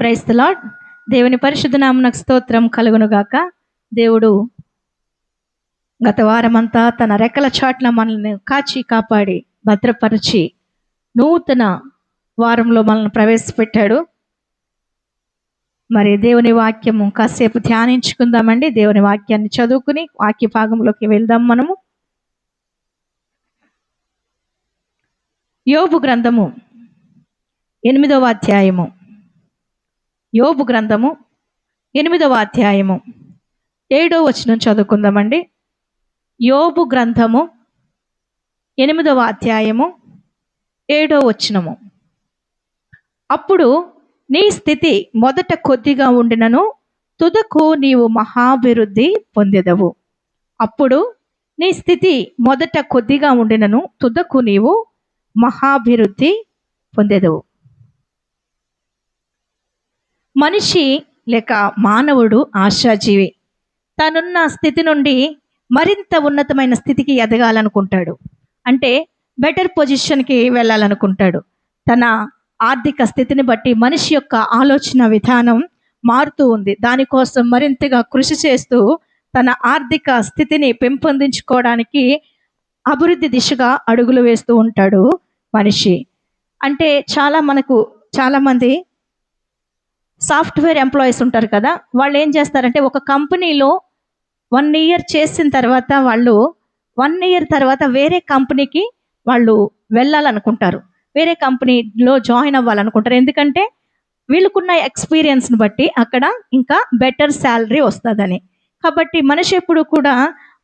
Praise the lord. దేవుని పరిశుద్ధ నామమునకు స్తోత్రం కలుగునుగాక. దేవుడు గత వారమంతా తన రెక్కల చాటున మనల్ని కాచి కాపాడి భద్రపరిచి నూతన వారంలో మనల్ని ప్రవేశపెట్టాడు. మరి దేవుని వాక్యము కాసేపు ధ్యానించుకుందామండి. దేవుని వాక్యాన్ని చదువుకుని వాక్య భాగంలోకి వెళ్దాం. మనము యోబు గ్రంథము 8వ అధ్యాయము, యోబు గ్రంథము 8వ అధ్యాయము 7వ వచనం చదువుకుందామండి. యోబు గ్రంథము 8వ అధ్యాయము 7వ వచనము. అప్పుడు నీ స్థితి మొదట కొద్దిగా ఉండినను తుదకు నీవు మహాభివృద్ధి పొందెదవు. అప్పుడు నీ స్థితి మొదట కొద్దిగా ఉండినను తుదకు నీవు మహాభివృద్ధి పొందెదవు. మనిషి లేక మానవుడు ఆశాజీవి. తనున్న స్థితి నుండి మరింత ఉన్నతమైన స్థితికి ఎదగాలనుకుంటాడు. అంటే బెటర్ పొజిషన్కి వెళ్ళాలనుకుంటాడు. తన ఆర్థిక స్థితిని బట్టి మనిషి యొక్క ఆలోచన విధానం మారుతూ ఉంది. దానికోసం మరింతగా కృషి చేస్తూ తన ఆర్థిక స్థితిని పెంపొందించుకోవడానికి అభివృద్ధి దిశగా అడుగులు వేస్తూ ఉంటాడు మనిషి. అంటే చాలామంది సాఫ్ట్వేర్ ఎంప్లాయీస్ ఉంటారు కదా, వాళ్ళు ఏం చేస్తారంటే ఒక కంపెనీలో 1 ఇయర్ చేసిన తర్వాత వాళ్ళు 1 ఇయర్ తర్వాత వేరే కంపెనీకి వాళ్ళు వెళ్ళాలనుకుంటారు, వేరే కంపెనీలో జాయిన్ అవ్వాలనుకుంటారు. ఎందుకంటే వీళ్ళకున్న ఎక్స్పీరియన్స్ని బట్టి అక్కడ ఇంకా బెటర్ శాలరీ వస్తుందని. కాబట్టి మనిషి ఎప్పుడు కూడా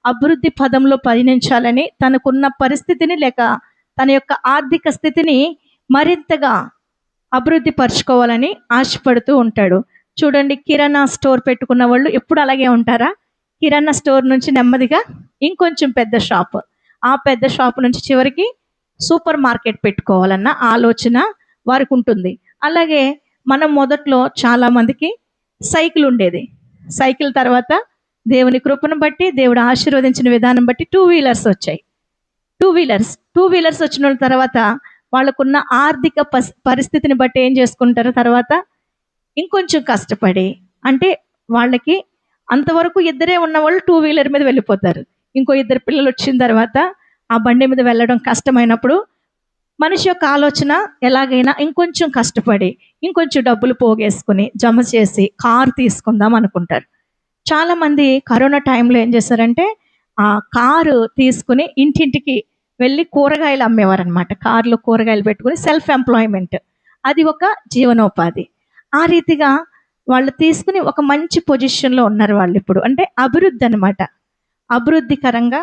అభివృద్ధి పదంలో పయనించాలని, తనకున్న పరిస్థితిని లేక తన యొక్క ఆర్థిక స్థితిని మరింతగా అభివృద్ధి పరుచుకోవాలని ఆశపడుతూ ఉంటాడు. చూడండి, కిరాణా స్టోర్ పెట్టుకున్న వాళ్ళు ఎప్పుడు అలాగే ఉంటారా? కిరాణా స్టోర్ నుంచి నెమ్మదిగా ఇంకొంచెం పెద్ద షాప్, ఆ పెద్ద షాప్ నుంచి చివరికి సూపర్ మార్కెట్ పెట్టుకోవాలన్న ఆలోచన వారికి ఉంటుంది. అలాగే మనం మొదట్లో చాలామందికి సైకిల్ ఉండేది. సైకిల్ తర్వాత దేవుని కృపను బట్టి, దేవుడు ఆశీర్వదించిన విధానం బట్టి 2 వీలర్స్ వచ్చాయి. 2 వీలర్స్ వచ్చిన తర్వాత వాళ్ళకున్న ఆర్థిక పరిస్థితిని బట్టి ఏం చేసుకుంటారు, తర్వాత ఇంకొంచెం కష్టపడి, అంటే వాళ్ళకి అంతవరకు ఇద్దరే ఉన్న వాళ్ళు 2 వీలర్ మీద వెళ్ళిపోతారు. ఇంకో 2 పిల్లలు వచ్చిన తర్వాత ఆ బండి మీద వెళ్ళడం కష్టమైనప్పుడు మనిషి యొక్క ఆలోచన ఎలాగైనా ఇంకొంచెం కష్టపడి ఇంకొంచెం డబ్బులు పోగేసుకుని జమ చేసి కారు తీసుకుందాం అనుకుంటారు. చాలామంది కరోనా టైంలో ఏం చేశారంటే ఆ కారు తీసుకుని ఇంటింటికి వెళ్ళి కూరగాయలు అమ్మేవారనమాట. కారులో కూరగాయలు పెట్టుకుని సెల్ఫ్ ఎంప్లాయ్మెంట్, అది ఒక జీవనోపాధి. ఆ రీతిగా వాళ్ళు తీసుకుని ఒక మంచి పొజిషన్లో ఉన్నారు వాళ్ళు ఇప్పుడు. అంటే అభివృద్ధి అనమాట. అభివృద్ధికరంగా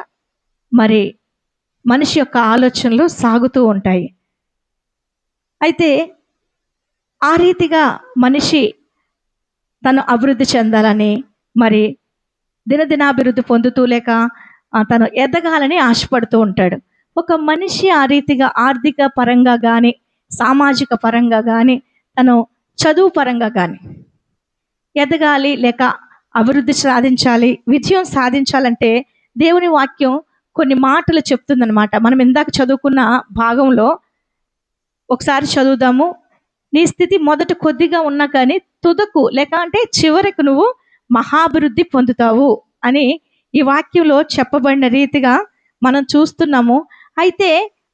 మరి మనిషి యొక్క ఆలోచనలు సాగుతూ ఉంటాయి. అయితే ఆ రీతిగా మనిషి తను అభివృద్ధి చెందాలని, మరి దినదినాభివృద్ధి పొందుతూ లేక తను ఎదగాలని ఆశపడుతూ ఉంటాడు. ఒక మనిషి ఆ రీతిగా ఆర్థిక పరంగా కానీ, సామాజిక పరంగా కానీ, తను చదువు పరంగా కానీ ఎదగాలి లేక అభివృద్ధి సాధించాలి, విజయం సాధించాలంటే దేవుని వాక్యం కొన్ని మాటలు చెప్తుందనమాట. మనం ఇందాక చదువుకున్న భాగంలో ఒకసారి చదువుదాము. నీ స్థితి మొదట కొద్దిగా ఉన్నా కానీ తుదకు లేక అంటే చివరికి నువ్వు మహాభివృద్ధి పొందుతావు అని ఈ వాక్యంలో చెప్పబడిన రీతిగా మనం చూస్తున్నాము. అయితే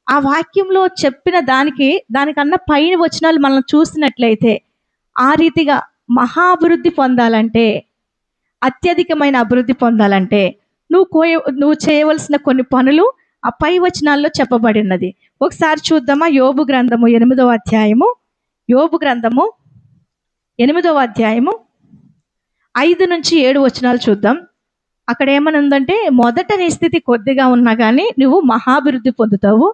ఆ వాక్యంలో చెప్పిన దానికన్నా పైన వచనాలు మనం చూసినట్లయితే ఆ రీతిగా మహాభివృద్ధి పొందాలంటే, అత్యధికమైన అభివృద్ధి పొందాలంటే నువ్వు చేయవలసిన కొన్ని పనులు ఆ పై వచనాల్లో చెప్పబడినది. ఒకసారి చూద్దామా? యోబు గ్రంథము 8వ అధ్యాయము, యోబు గ్రంథము 8వ అధ్యాయము 5 నుంచి 7 వచనాలు చూద్దాం. అక్కడ ఏమని ఉందంటే, మొదట నీ స్థితి కొద్దిగా ఉన్నా కానీ నువ్వు మహాభివృద్ధి పొందుతావు.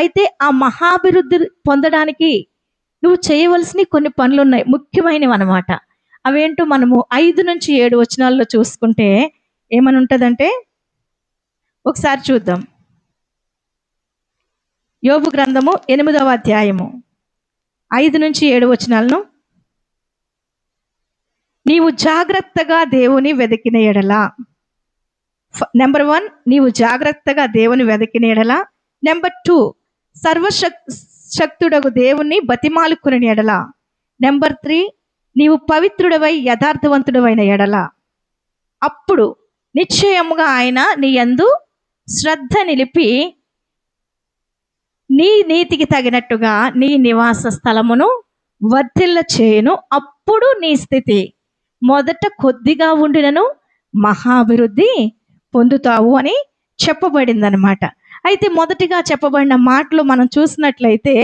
అయితే ఆ మహాభివృద్ధి పొందడానికి నువ్వు చేయవలసిన కొన్ని పనులు ఉన్నాయి, ముఖ్యమైనవి అనమాట. అవేంటో మనము 5 నుంచి 7 వచనాల్లో చూసుకుంటే ఏమని ఉంటుందంటే, ఒకసారి చూద్దాం. యోబు గ్రంథము 8వ అధ్యాయము 5 నుంచి 7 వచనాలను. నీవు జాగ్రత్తగా దేవుని వెతికిన ఎడల, నెంబర్ 1 నీవు జాగ్రత్తగా దేవుని వెతికిన ఎడల. నెంబర్ 2 సర్వశక్తుడగు దేవుని బతిమాలుకుని ఎడల. నెంబర్ 3 నీవు పవిత్రుడవై యథార్థవంతుడవైన ఎడల అప్పుడు నిశ్చయముగా ఆయన నీ యందు శ్రద్ధ నిలిపి నీ నీతికి తగినట్టుగా నీ నివాస స్థలమును వర్ధిల్ల చేయును. అప్పుడు నీ స్థితి మొదట కొద్దిగా ఉండినను మహాభివృద్ధి పొందుతావు అని చెప్పబడిందనమాట. అయితే మొదటిగా చెప్పబడిన మాటలు మనం చూసినట్లయితే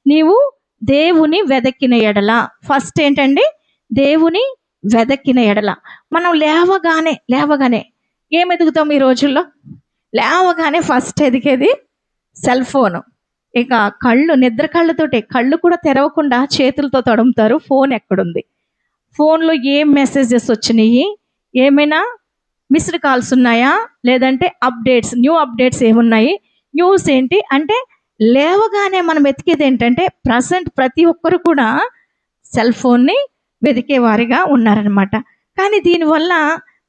నీవు దేవుని వెదకిన ఎడల, ఫస్ట్ ఏంటండి, దేవుని వెదకిన ఎడల. మనం లేవగానే ఏం ఎదుగుతాం ఈ రోజుల్లో? లేవగానే ఫస్ట్ ఎదిగేది సెల్ ఫోను. ఇక నిద్ర కళ్ళతోటే, కళ్ళు కూడా తెరవకుండా చేతులతో తడుముతారు. ఫోన్ ఎక్కడుంది, ఫోన్లో ఏం మెసేజెస్ వచ్చినాయి, ఏమైనా మిస్డ్ కాల్స్ ఉన్నాయా, లేదంటే న్యూ అప్డేట్స్ ఏమున్నాయి, న్యూస్ ఏంటి అంటే లేవగానే మనం వెతికేది ఏంటంటే ప్రజెంట్ ప్రతి ఒక్కరు కూడా సెల్ ఫోన్ని వెతికే వారిగా ఉన్నారనమాట. కానీ దీనివల్ల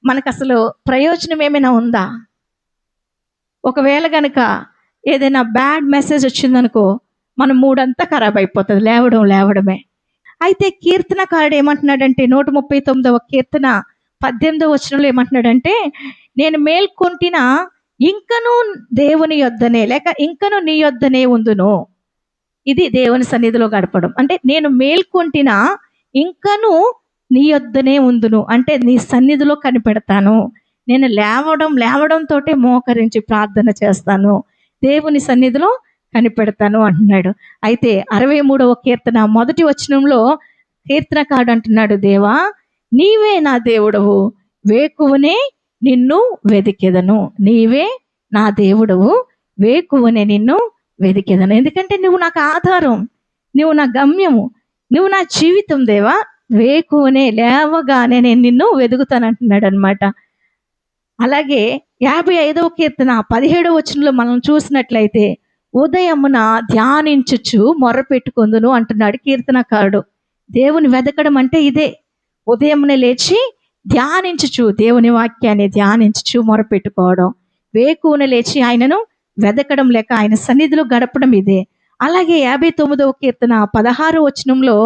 మనకు అసలు ప్రయోజనం ఏమైనా ఉందా? ఒకవేళ కనుక ఏదైనా బ్యాడ్ మెసేజ్ వచ్చిందనుకో మన మూడంతా ఖరాబ్ అయిపోతుంది లేవడమే. అయితే కీర్తనకారుడు ఏమంటున్నాడంటే 139వ కీర్తన 18వ వచనంలో ఏమంటున్నాడంటే, నేను మేల్కొంటిన ఇంకను దేవుని యొద్దనే, లేక ఇంకను నీ యొద్దనే ఉందును. ఇది దేవుని సన్నిధిలో గడపడం అంటే, నేను మేల్కొంటిన ఇంకను నీ యొద్దనే ఉందును అంటే నీ సన్నిధిలో కనిపెడతాను. నేను లేవడంతో మోకరించి ప్రార్థన చేస్తాను, దేవుని సన్నిధిలో కనిపెడతాను అంటున్నాడు. అయితే 63వ కీర్తన 1వ వచనంలో కీర్తనకారుడు అంటున్నాడు, దేవా నీవే నా దేవుడవు, వేకువనే నిన్ను వెదికెదను. నీవే నా దేవుడవు, వేకువనే నిన్ను వెదికెదను. ఎందుకంటే నువ్వు నాకు ఆధారం, నువ్వు నా గమ్యము, నువ్వు నా జీవితం దేవా. వేకువనే లేవగానే నేను నిన్ను వెదుగుతాను అంటున్నాడు అనమాట. అలాగే 55వ కీర్తన 17వ వచనంలో మనం చూసినట్లయితే, ఉదయమున ధ్యానించుచు మొర్రపెట్టుకొందును అంటున్నాడు కీర్తనకారుడు. దేవుని వెదకడం అంటే ఇదే. ఉదయమునే లేచి ధ్యానించుచు, దేవుని వాక్యాన్ని ధ్యానించుచు మొరపెట్టుకోవడం, వేకువన లేచి ఆయనను వెదకడం లేక ఆయన సన్నిధిలో గడపడం ఇదే. అలాగే 59వ కీర్తన 16వ వచనంలో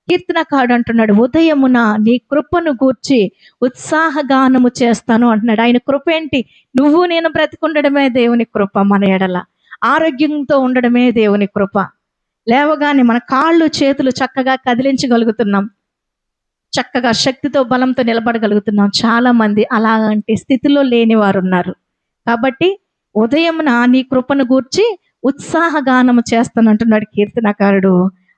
కీర్తనకారుడు అంటున్నాడు, ఉదయమున నీ కృపను గూర్చి ఉత్సాహగానము చేస్తాను అంటున్నాడు. ఆయన కృప ఏంటి? నువ్వు నేను బ్రతికుండడమే దేవుని కృప. మన ఎడల ఆరోగ్యంతో ఉండడమే దేవుని కృప. లేవగానే మన కాళ్ళు చేతులు చక్కగా కదిలించగలుగుతున్నాం, చక్కగా శక్తితో బలంతో నిలబడగలుగుతున్నాం. చాలా మంది అలాంటి స్థితిలో లేని వారు ఉన్నారు. కాబట్టి ఉదయమున నీ కృపను గూర్చి ఉత్సాహగానము చేస్తానంటున్నాడు కీర్తనకారుడు.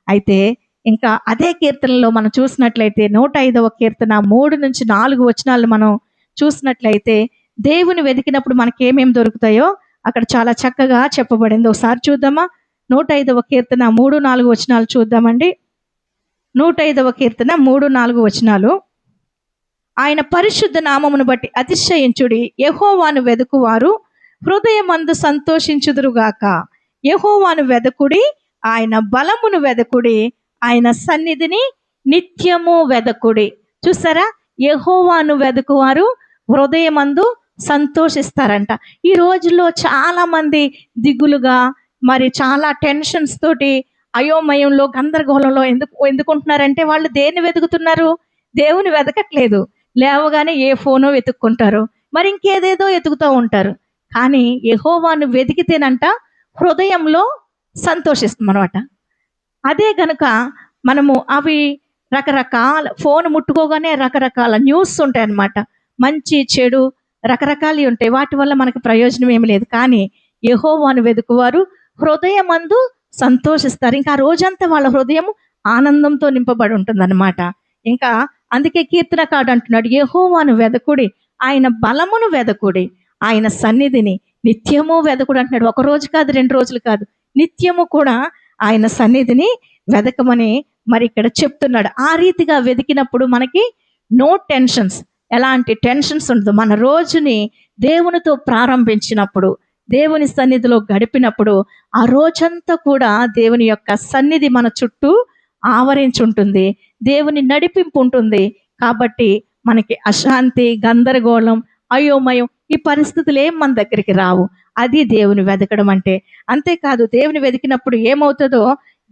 అయితే ఇంకా అదే కీర్తనలో మనం చూసినట్లయితే 105వ కీర్తన 3-4 వచనాలు మనం చూసినట్లయితే, దేవుని వెతికినప్పుడు మనకి ఏమేమి దొరుకుతాయో అక్కడ చాలా చక్కగా చెప్పబడింది. ఒకసారి చూద్దామా? 105వ కీర్తన 3-4 వచనాలు చూద్దామండి. 105వ కీర్తన 3-4 వచనాలు. ఆయన పరిశుద్ధ నామమును బట్టి అతిశయించుడి, యెహోవాను వెదుకువారు హృదయమందు సంతోషించుదురుగాక. యెహోవాను వెదకుడి, ఆయన బలమును వెదకుడి, ఆయన సన్నిధిని నిత్యము వెదకుడి. చూసారా, యెహోవాను వెదకువారు హృదయమందు సంతోషిస్తారంట. ఈ రోజుల్లో చాలా మంది దిగులుగా, మరి చాలా టెన్షన్స్ తోటి, అయోమయంలో, గందరగోళంలో ఎందుకుంటున్నారంటే వాళ్ళు దేన్ని వెతుకుతున్నారు? దేవుని వెతకట్లేదు. లేవగానే ఏ ఫోనో వెతుక్కుంటారు, మరి ఇంకేదేదో వెతుకుతూ ఉంటారు. కానీ యెహోవాను వెతికితేనంట హృదయంలో సంతోషిస్తామన్నమాట. అదే గనుక మనము అవి రకరకాల ఫోన్ ముట్టుకోగానే రకరకాల న్యూస్ ఉంటాయి అన్నమాట. మంచి చెడు రకరకాలు ఉంటాయి. వాటి వల్ల మనకు ప్రయోజనం ఏమి లేదు. కానీ యెహోవాను వెతుకువారు హృదయమందు సంతోషిస్తారు. ఇంకా ఆ రోజంతా వాళ్ళ హృదయం ఆనందంతో నింపబడి ఉంటుందన్నమాట. ఇంకా అందుకే కీర్తనకారుడు అంటున్నాడు, యెహోవాను వెదకుడి, ఆయన బలమును వెదకుడి, ఆయన సన్నిధిని నిత్యము వెదకుడు అంటున్నాడు. ఒక రోజు కాదు, 2 రోజులు కాదు, నిత్యము కూడా ఆయన సన్నిధిని వెదకమని మరి ఇక్కడ చెప్తున్నాడు. ఆ రీతిగా వెతికినప్పుడు మనకి నో టెన్షన్స్, ఎలాంటి టెన్షన్స్ ఉండదు. మన రోజుని దేవునితో ప్రారంభించినప్పుడు, దేవుని సన్నిధిలో గడిపినప్పుడు ఆ రోజంతా కూడా దేవుని యొక్క సన్నిధి మన చుట్టూ ఆవరించుంటుంది, దేవుని నడిపింపు ఉంటుంది. కాబట్టి మనకి అశాంతి, గందరగోళం, అయోమయం ఈ పరిస్థితులు ఏం మన దగ్గరికి రావు. అది దేవుని వెతకడం అంటే. అంతేకాదు, దేవుని వెతికినప్పుడు ఏమవుతుందో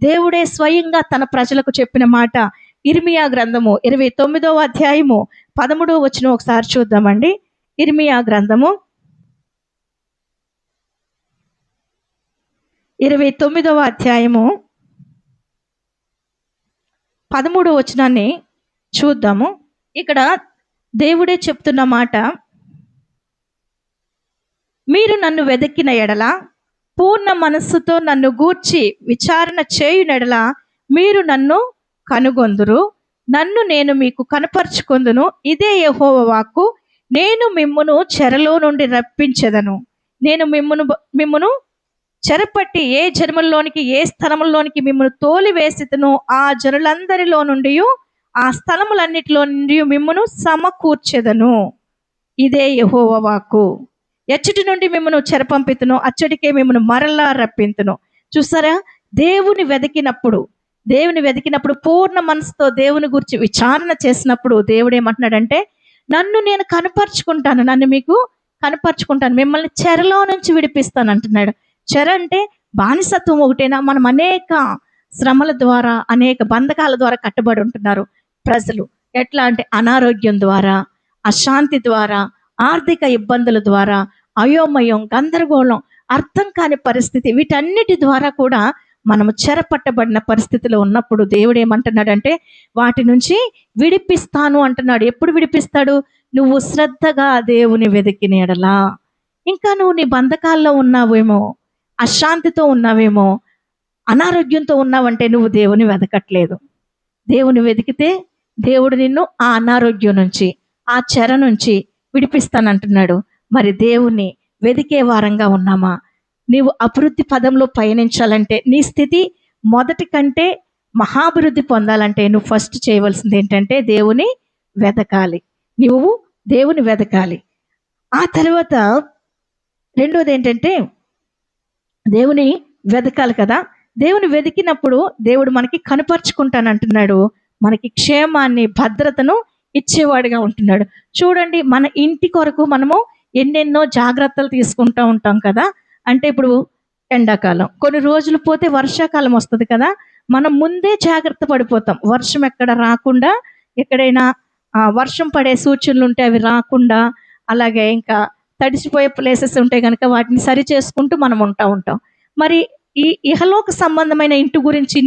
దేవుడే స్వయంగా తన ప్రజలకు చెప్పిన మాట, ఇర్మియా గ్రంథము 29వ అధ్యాయము 13వ వచనం ఒకసారి చూద్దామండి. ఇర్మియా గ్రంథము 29వ అధ్యాయము 13వ వచనాన్ని చూద్దాము. ఇక్కడ దేవుడే చెప్తున్న మాట, మీరు నన్ను వెదకిన ఎడల, పూర్ణ మనస్సుతో నన్ను గూర్చి విచారణ చేయునెడల మీరు నన్ను కనుగొందురు, నన్ను నేను మీకు కనపరుచుకొందును. ఇదే యెహోవా వాక్కు. నేను మిమ్మును చెరలో నుండి రప్పించెదను. నేను మిమ్మును చెరపట్టి ఏ జన్మల్లోనికి ఏ స్థలముల్లోనికి మిమ్మల్ని తోలివేసితను ఆ జనులందరిలో నుండి ఆ స్థలములన్నిటిలో నుండి మిమ్మును సమకూర్చెదను. ఇదే యెహోవా వాక్కు. ఎచ్చటి నుండి మిమ్మను చెరపంపితును, అచ్చటికే మిమ్మను మరలా రప్పింతును. చూసారా, దేవుని వెతికినప్పుడు పూర్ణ మనసుతో దేవుని గురించి విచారణ చేసినప్పుడు దేవుడు ఏమంటున్నాడంటే, నన్ను నేను కనపరుచుకుంటాను, నన్ను మీకు కనపరుచుకుంటాను, మిమ్మల్ని చెరలో నుంచి విడిపిస్తాను అంటున్నాడు. చెర అంటే బానిసత్వం ఒకటేనా? మనం అనేక శ్రమల ద్వారా, అనేక బంధకాల ద్వారా కట్టబడి ఉంటున్నారు ప్రజలు. ఎట్లా అంటే అనారోగ్యం ద్వారా, అశాంతి ద్వారా, ఆర్థిక ఇబ్బందుల ద్వారా, అయోమయం, గందరగోళం, అర్థం కాని పరిస్థితి, వీటన్నిటి ద్వారా కూడా మనము చెరపట్టబడిన పరిస్థితిలో ఉన్నప్పుడు దేవుడు ఏమంటున్నాడంటే, వాటి నుంచి విడిపిస్తాను అంటున్నాడు. ఎప్పుడు విడిపిస్తాడు? నువ్వు శ్రద్ధగా దేవుని వెతికిన ఎడలా. ఇంకా నువ్వు నీ బంధకాల్లో ఉన్నావేమో, అశాంతితో ఉన్నావేమో, అనారోగ్యంతో ఉన్నావంటే నువ్వు దేవుని వెతకట్లేదు. దేవుని వెతికితే దేవుడు నిన్ను ఆ అనారోగ్యం నుంచి, ఆ చెర నుంచి విడిపిస్తానంటున్నాడు. మరి దేవుని వెతికే వారంగా ఉన్నామా? నీవు అభివృద్ధి పదంలో పయనించాలంటే, నీ స్థితి మొదటి కంటే మహాభివృద్ధి పొందాలంటే నువ్వు ఫస్ట్ చేయవలసింది ఏంటంటే దేవుని వెతకాలి. నువ్వు దేవుని వెతకాలి. ఆ తర్వాత రెండోది ఏంటంటే దేవుని వెతకాలి కదా. దేవుని వెతికినప్పుడు దేవుడు మనకి కనపరుచుకుంటానంటున్నాడు. మనకి క్షేమాన్ని, భద్రతను ఇచ్చేవాడిగా ఉంటున్నాడు. చూడండి, మన ఇంటి కొరకు మనము ఎన్నెన్నో జాగ్రత్తలు తీసుకుంటూ ఉంటాం కదా. అంటే ఇప్పుడు ఎండాకాలం, కొన్ని రోజులు పోతే వర్షాకాలం వస్తుంది కదా. మనం ముందే జాగ్రత్త పడిపోతాం, వర్షం ఎక్కడ రాకుండా, ఎక్కడైనా వర్షం పడే సూచనలు ఉంటే అవి రాకుండా, అలాగే ఇంకా తడిసిపోయే ప్లేసెస్ ఉంటే కనుక వాటిని సరి చేసుకుంటూ మనం ఉంటాం. మరి ఈ ఇహలోక సంబంధమైన ఇంటి గురించి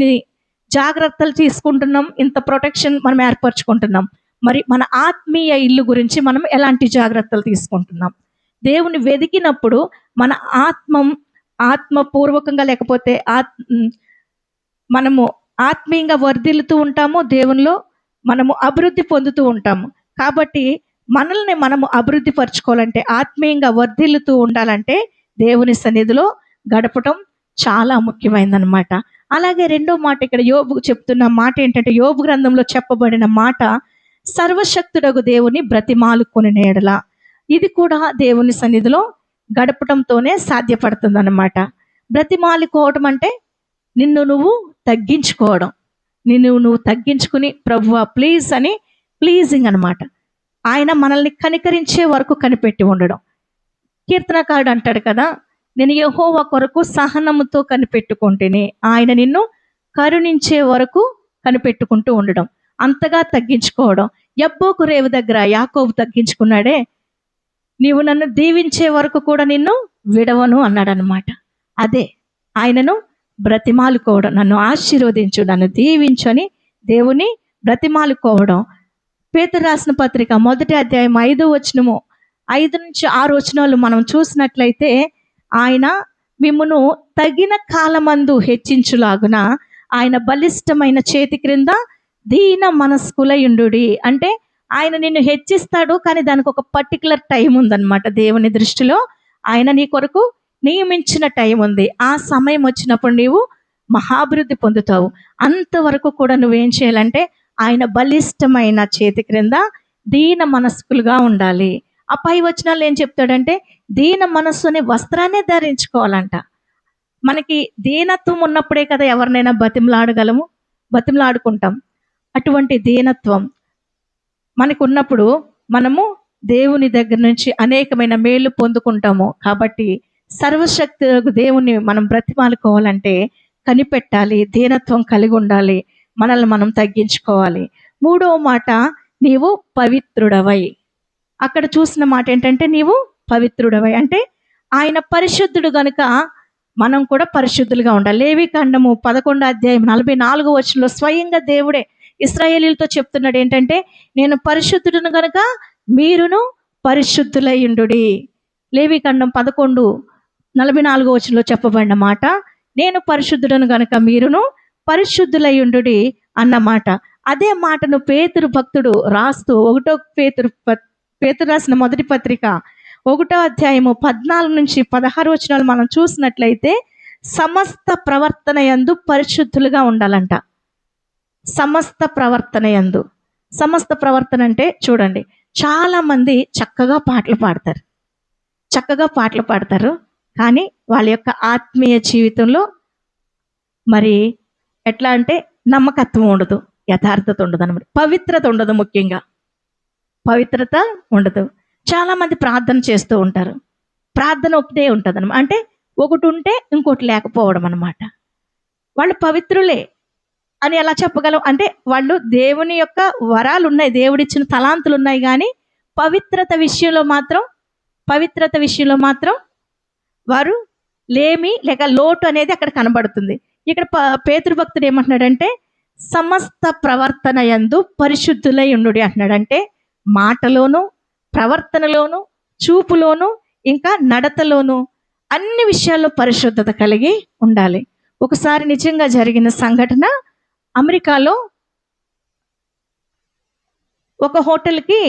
జాగ్రత్తలు తీసుకుంటున్నాం, ఇంత ప్రొటెక్షన్ మనం ఏర్పరచుకుంటున్నాం. మరి మన ఆత్మీయ ఇల్లు గురించి మనం ఎలాంటి జాగ్రత్తలు తీసుకుంటున్నాం? దేవుని వెతికినప్పుడు మన ఆత్మపూర్వకంగా, లేకపోతే మనము ఆత్మీయంగా వర్ధిల్లుతూ ఉంటాము, దేవునిలో మనము అభివృద్ధి పొందుతూ ఉంటాము. కాబట్టి మనల్ని మనము అభివృద్ధి పరచుకోవాలంటే, ఆత్మీయంగా వర్ధిల్లుతూ ఉండాలంటే దేవుని సన్నిధిలో గడపటం చాలా ముఖ్యమైనదన్నమాట. అలాగే రెండో మాట ఇక్కడ యోబు చెప్తున్న మాట ఏంటంటే, యోబు గ్రంథంలో చెప్పబడిన మాట, సర్వశక్తుడగు దేవుని బ్రతిమాలుకొని ఎడల. ఇది కూడా దేవుని సన్నిధిలో గడపటంతోనే సాధ్యపడుతుంది అన్నమాట. బ్రతిమాలుకోవడం అంటే నిన్ను నువ్వు తగ్గించుకోవడం, నువ్వు తగ్గించుకుని ప్రభువా ప్లీజ్ అని, ప్లీజింగ్ అనమాట. ఆయన మనల్ని కనికరించే వరకు కనిపెట్టి ఉండడం. కీర్తనకారుడు అంటాడు కదా, నేను యెహోవా కొరకు సహనముతో కనిపెట్టుకుంటేనే, ఆయన నిన్ను కరుణించే వరకు కనిపెట్టుకుంటూ ఉండడం, అంతగా తగ్గించుకోవడం. యబ్బోకు రేవు దగ్గర యాకోబు తగ్గించుకున్నాడే, నీవు నన్ను దీవించే వరకు కూడా నిన్ను విడవను అన్నాడు అనమాట. అదే ఆయనను బ్రతిమాలుకోవడం, నన్ను ఆశీర్వదించు, నన్ను దీవించు అని దేవుని బ్రతిమాలుకోవడం. పేతురు రాసిన పత్రిక 1వ అధ్యాయం 5వ వచనము, 5 నుంచి 6 వచనాలు మనం చూసినట్లయితే, ఆయన మిమ్మును తగిన కాలమందు హెచ్చించులాగున ఆయన బలిష్టమైన చేతి క్రింద దీన మనస్కులయుండుడి. అంటే ఆయన నిన్ను హెచ్చిస్తాడు, కానీ దానికి ఒక పర్టికులర్ టైం ఉందన్నమాట. దేవుని దృష్టిలో ఆయన నీ కొరకు నియమించిన టైం ఉంది. ఆ సమయం వచ్చినప్పుడు నీవు మహాభివృద్ధి పొందుతావు. అంతవరకు కూడా నువ్వేం చేయాలంటే ఆయన బలిష్టమైన చేతి క్రింద దీన మనస్కులుగా ఉండాలి. ఆ పై వచనాలు ఏం చెప్తాడంటే, దీన మనస్సు అనే వస్త్రాన్ని ధరించుకోవాలంట. మనకి దీనత్వం ఉన్నప్పుడే కదా ఎవరినైనా బతిమలాడుకుంటాం. అటువంటి దీనత్వం మనకు ఉన్నప్పుడు మనము దేవుని దగ్గర నుంచి అనేకమైన మేలు పొందుకుంటాము. కాబట్టి సర్వశక్తి దేవుని మనం బ్రతిమాలుకోవాలంటే కనిపెట్టాలి, దీనత్వం కలిగి ఉండాలి. మనల్ని మనం తగ్గించుకోవాలి. మూడవ మాట, నీవు పవిత్రుడవై. అక్కడ చూసిన మాట ఏంటంటే నీవు పవిత్రుడవై అంటే ఆయన పరిశుద్ధుడు గనుక మనం కూడా పరిశుద్ధులుగా ఉండాలి. లేవికాండము 11 అధ్యాయం 44 వచనంలో స్వయంగా దేవుడే ఇశ్రాయేలీయులతో చెప్తున్నాడు ఏంటంటే, నేను పరిశుద్ధుడును గనుక మీరును పరిశుద్ధులయ్యుండుడి. లేవికాండం 11:44 వచనంలో చెప్పబడిన మాట, నేను పరిశుద్ధుడను గనుక మీరును పరిశుద్ధులయ్యుండుడి అన్నమాట. అదే మాటను పేతురు భక్తుడు రాస్తూ పేతురు రాసిన మొదటి పత్రిక 1వ అధ్యాయము 14-16 వచనాలు మనం చూసినట్లయితే, సమస్త ప్రవర్తన యందు పరిశుద్ధులుగా ఉండాలంట. సమస్త ప్రవర్తన యందు. సమస్త ప్రవర్తన అంటే చూడండి, చాలా మంది చక్కగా పాటలు పాడతారు, కానీ వాళ్ళ యొక్క ఆత్మీయ జీవితంలో మరి ఎట్లా అంటే నమ్మకత్వం ఉండదు, యథార్థత ఉండదు అన్నమాట. పవిత్రత ఉండదు, ముఖ్యంగా పవిత్రత ఉండదు. చాలా మంది ప్రార్థన చేస్తూ ఉంటారు, ప్రార్థన ఒకటే ఉంటుంది అనమాట. అంటే ఒకటి ఉంటే ఇంకోటి లేకపోవడం అనమాట. వాళ్ళు పవిత్రులే అని ఎలా చెప్పగలం అంటే, వాళ్ళు దేవుని యొక్క వరాలు ఉన్నాయి, దేవుడిచ్చిన తలాంతులు ఉన్నాయి, కానీ పవిత్రత విషయంలో మాత్రం వారు లేమి లేక లోటు అనేది అక్కడ కనబడుతుంది. ఇక్కడ పేతురు భక్తుడు ఏమంటున్నాడంటే, సమస్త ప్రవర్తన యందు పరిశుద్ధులై ఉండుడి అంటున్నాడు. అంటే మాటలోను, ప్రవర్తనలోను, చూపులోను, ఇంకా నడతలోను అన్ని విషయాల్లో పరిశుద్ధత కలిగి ఉండాలి. ఒకసారి నిజంగా జరిగిన సంఘటన, అమెరికాలో ఒక హోటల్కి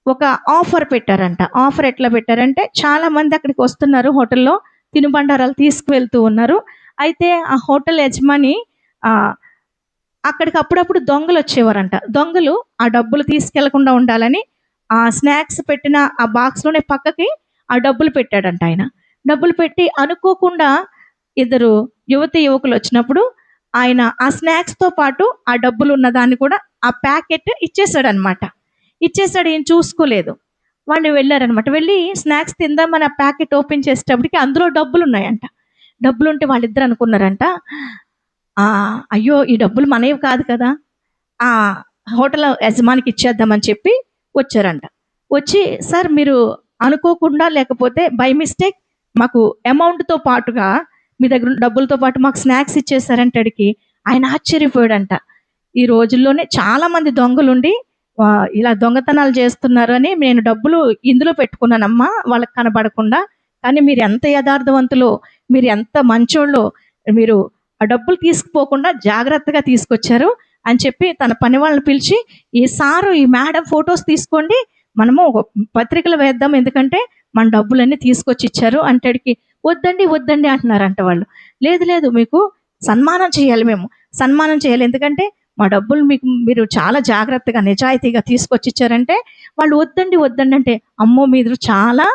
ఒక ఆఫర్ పెట్టారంట. ఆఫర్ ఎట్లా పెట్టారంటే, చాలా మంది అక్కడికి వస్తున్నారు, హోటల్లో తినుబండారాలు తీసుకువెళ్తూ ఉన్నారు. అయితే ఆ హోటల్ యజమాని అక్కడికి అప్పుడప్పుడు దొంగలు వచ్చేవారంట. దొంగలు ఆ డబ్బులు తీసుకెళ్లకుండా ఉండాలని ఆ స్నాక్స్ పెట్టిన ఆ బాక్స్లోనే పక్కకి ఆ డబ్బులు పెట్టాడంట. ఆయన డబ్బులు పెట్టి అనుకోకుండా ఇద్దరు యువకులు వచ్చినప్పుడు ఆయన ఆ స్నాక్స్తో పాటు ఆ డబ్బులు ఉన్న దాన్ని కూడా ఆ ప్యాకెట్ ఇచ్చేసాడు అనమాట. ఈయన చూసుకోలేదు. వాళ్ళు వెళ్ళారనమాట. వెళ్ళి స్నాక్స్ తిందామని ఆ ప్యాకెట్ ఓపెన్ చేసేటప్పటికి అందులో డబ్బులు ఉన్నాయంట. డబ్బులుంటే వాళ్ళిద్దరు అనుకున్నారంట, అయ్యో ఈ డబ్బులు మనవి కాదు కదా, ఆ హోటల్ యజమానికి ఇచ్చేద్దామని చెప్పి వచ్చారంట. వచ్చి, సార్ మీరు అనుకోకుండా లేకపోతే బై మిస్టేక్ మాకు అమౌంట్తో పాటుగా మీ దగ్గర డబ్బులతో పాటు మాకు స్నాక్స్ ఇచ్చేసారంటడికి ఆయన ఆశ్చర్యపోయాడంట. ఈ రోజుల్లోనే చాలామంది దొంగలుండి ఇలా దొంగతనాలు చేస్తున్నారు అని నేను డబ్బులు ఇందులో పెట్టుకున్నానమ్మా వాళ్ళకి కనబడకుండా, కానీ మీరు ఎంత యథార్థవంతులో, మీరు ఎంత మంచోళ్ళో, మీరు ఆ డబ్బులు తీసుకుపోకుండా జాగ్రత్తగా తీసుకొచ్చారు అని చెప్పి తన పని వాళ్ళని పిలిచి, ఈ మేడం ఫొటోస్ తీసుకోండి, మనము పత్రికలు వేద్దాం, ఎందుకంటే మన డబ్బులన్నీ తీసుకొచ్చి ఇచ్చారు అంటడికి వద్దండి అంటున్నారంట వాళ్ళు. లేదు మీకు సన్మానం చేయాలి, ఎందుకంటే మా డబ్బులు మీరు చాలా జాగ్రత్తగా నిజాయితీగా తీసుకొచ్చి ఇచ్చారంటే వాళ్ళు వద్దండి అంటే, అమ్మో మీరు చాలా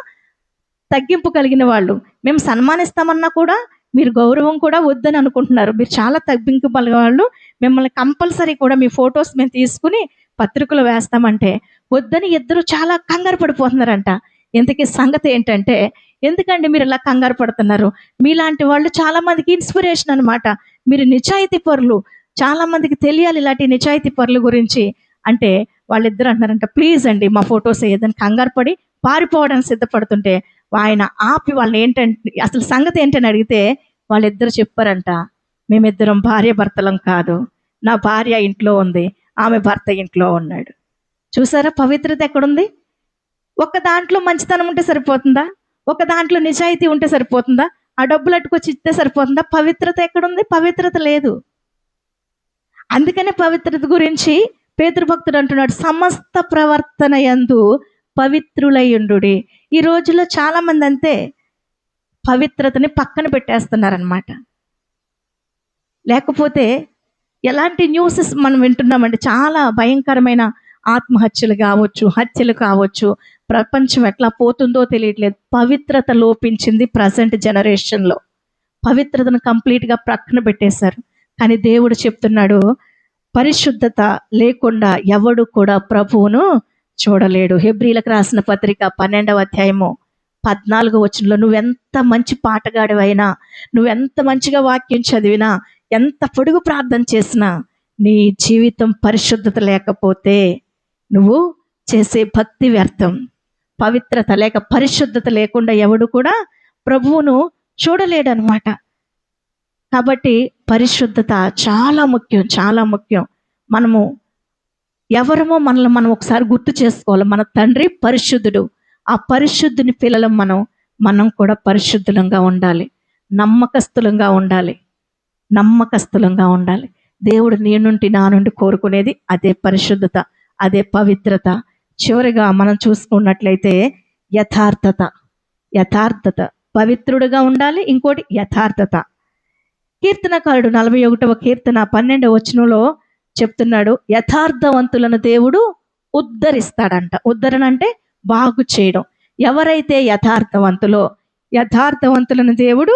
తగ్గింపు కలిగిన వాళ్ళు, మేము సన్మానిస్తామన్నా కూడా మీరు గౌరవం కూడా వద్దని అనుకుంటున్నారు, మీరు చాలా తగ్గింపు కలిగిన వాళ్ళు, మిమ్మల్ని కంపల్సరీ కూడా మీ ఫొటోస్ మేము తీసుకుని పత్రికలు వేస్తామంటే వద్దని ఇద్దరు చాలా కంగారు పడిపోతున్నారంట. ఇంతకీ సంగతి ఏంటంటే, ఎందుకండి మీరు ఇలా కంగారు పడుతున్నారు? మీలాంటి వాళ్ళు చాలామందికి ఇన్స్పిరేషన్ అనమాట. మీరు నిజాయితీ పరులు, చాలామందికి తెలియాలి ఇలాంటి నిజాయితీ పరుల గురించి అంటే వాళ్ళిద్దరు అంటున్నారంట, ప్లీజ్ అండి మా ఫొటోస్ ఏదని కంగారు పడి పారిపోవడానికి సిద్ధపడుతుంటే ఆయన ఆపి వాళ్ళని ఏంటంటే అసలు సంగతి ఏంటని అడిగితే వాళ్ళిద్దరు చెప్పారంట, మేమిద్దరం భార్య భర్తలం కాదు, నా భార్య ఇంట్లో ఉంది, ఆమె భర్త ఇంట్లో ఉన్నాడు. చూసారా పవిత్రత ఎక్కడుంది? ఒక దాంట్లో మంచితనం ఉంటే సరిపోతుందా? ఒక దాంట్లో నిజాయితీ ఉంటే సరిపోతుందా? ఆ డబ్బులు అట్టుకొచ్చి ఇస్తే సరిపోతుందా? పవిత్రత ఎక్కడుంది? పవిత్రత లేదు. అందుకనే పవిత్రత గురించి పేతురు భక్తుడు అంటున్నాడు, సమస్త ప్రవర్తన యందు పవిత్రులయ్యుండుడి. ఈ రోజుల్లో చాలా మంది అంతే, పవిత్రతని పక్కన పెట్టేస్తున్నారనమాట. లేకపోతే ఎలాంటి న్యూసెస్ మనం వింటున్నామంటే, చాలా భయంకరమైన ఆత్మహత్యలు కావచ్చు, హత్యలు కావచ్చు, ప్రపంచం ఎట్లా పోతుందో తెలియట్లేదు. పవిత్రత లోపించింది ప్రజెంట్ జనరేషన్లో. పవిత్రతను కంప్లీట్గా ప్రక్కన పెట్టేశారు. కానీ దేవుడు చెప్తున్నాడు, పరిశుద్ధత లేకుండా ఎవడు కూడా ప్రభువును చూడలేడు. హెబ్రీలకు రాసిన పత్రిక 12వ అధ్యాయము 14వ వచనంలో, నువ్వెంత మంచి పాటగాడివైనా, నువ్వెంత మంచిగా వాక్యం చదివినా, ఎంత పొడుగు ప్రార్థన చేసినా, నీ జీవితం పరిశుద్ధత లేకపోతే నువ్వు చేసే భక్తి వ్యర్థం. పవిత్రత లేక పరిశుద్ధత లేకుండా ఎవడు కూడా ప్రభువును చూడలేడనమాట. కాబట్టి పరిశుద్ధత చాలా ముఖ్యం, చాలా ముఖ్యం. మనము ఎవరమో మనల్ని మనం ఒకసారి గుర్తు చేసుకోవాలి. మన తండ్రి పరిశుద్ధుడు. ఆ పరిశుద్ధుని పిల్లలం మనం కూడా పరిశుద్ధులంగా ఉండాలి, నమ్మకస్తులంగా ఉండాలి, నమ్మకస్తులంగా ఉండాలి. దేవుడు నీ నుండి నా నుండి కోరుకునేది అదే పరిశుద్ధత, అదే పవిత్రత. చివరిగా మనం చూసుకున్నట్లయితే యథార్థత. యథార్థత, పవిత్రుడుగా ఉండాలి. ఇంకోటి యథార్థత. కీర్తనకారుడు 41వ కీర్తన 12వ వచనంలో చెప్తున్నాడు, యథార్థవంతులను దేవుడు ఉద్ధరిస్తాడంట. ఉద్ధరణ అంటే బాగు చేయడం. ఎవరైతే యథార్థవంతులను దేవుడు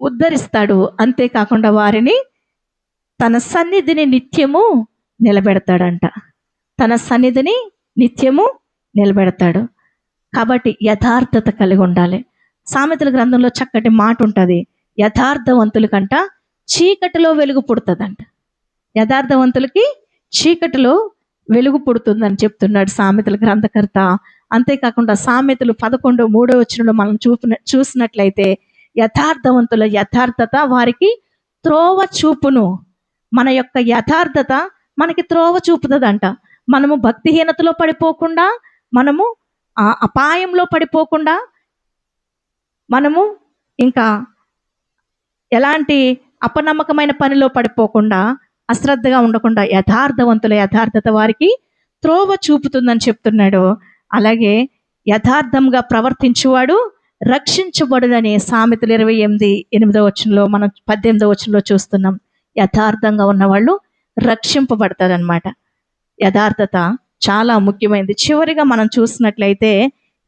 ఉద్ధరిస్తాడు. అంతేకాకుండా వారిని తన సన్నిధిని నిత్యము నిలబెడతాడంట. తన సన్నిధిని నిత్యము నిలబెడతాడు. కాబట్టి యథార్థత కలిగి ఉండాలి. సామెతల గ్రంథంలో చక్కటి మాట ఉంటుంది, యథార్థవంతులకంట చీకటిలో వెలుగు పుడుతుందంట. యథార్థవంతులకి చీకటిలో వెలుగు పుడుతుందని చెప్తున్నాడు సామెతల గ్రంథకర్త. అంతేకాకుండా సామెతలు 11:3 వచనంలో మనం చూసినట్లయితే యథార్థవంతుల యథార్థత వారికి త్రోవ చూపును. మన యొక్క యథార్థత మనకి త్రోవ చూపుతుందంట. మనము భక్తిహీనతలో పడిపోకుండా, మనము అపాయంలో పడిపోకుండా, మనము ఇంకా ఎలాంటి అపనమ్మకమైన పనిలో పడిపోకుండా, అశ్రద్ధగా ఉండకుండా యథార్థవంతుల యథార్థత వారికి త్రోవ చూపుతుందని చెప్తున్నాడు. అలాగే యథార్థంగా ప్రవర్తించువాడు రక్షించబడునని సామెతలు 28:8 వచనంలో మనం 18వ వచనంలో చూస్తున్నాం. యథార్థంగా ఉన్నవాళ్ళు రక్షింపబడతారనమాట. యథార్థత చాలా ముఖ్యమైనది. చివరిగా మనం చూసినట్లయితే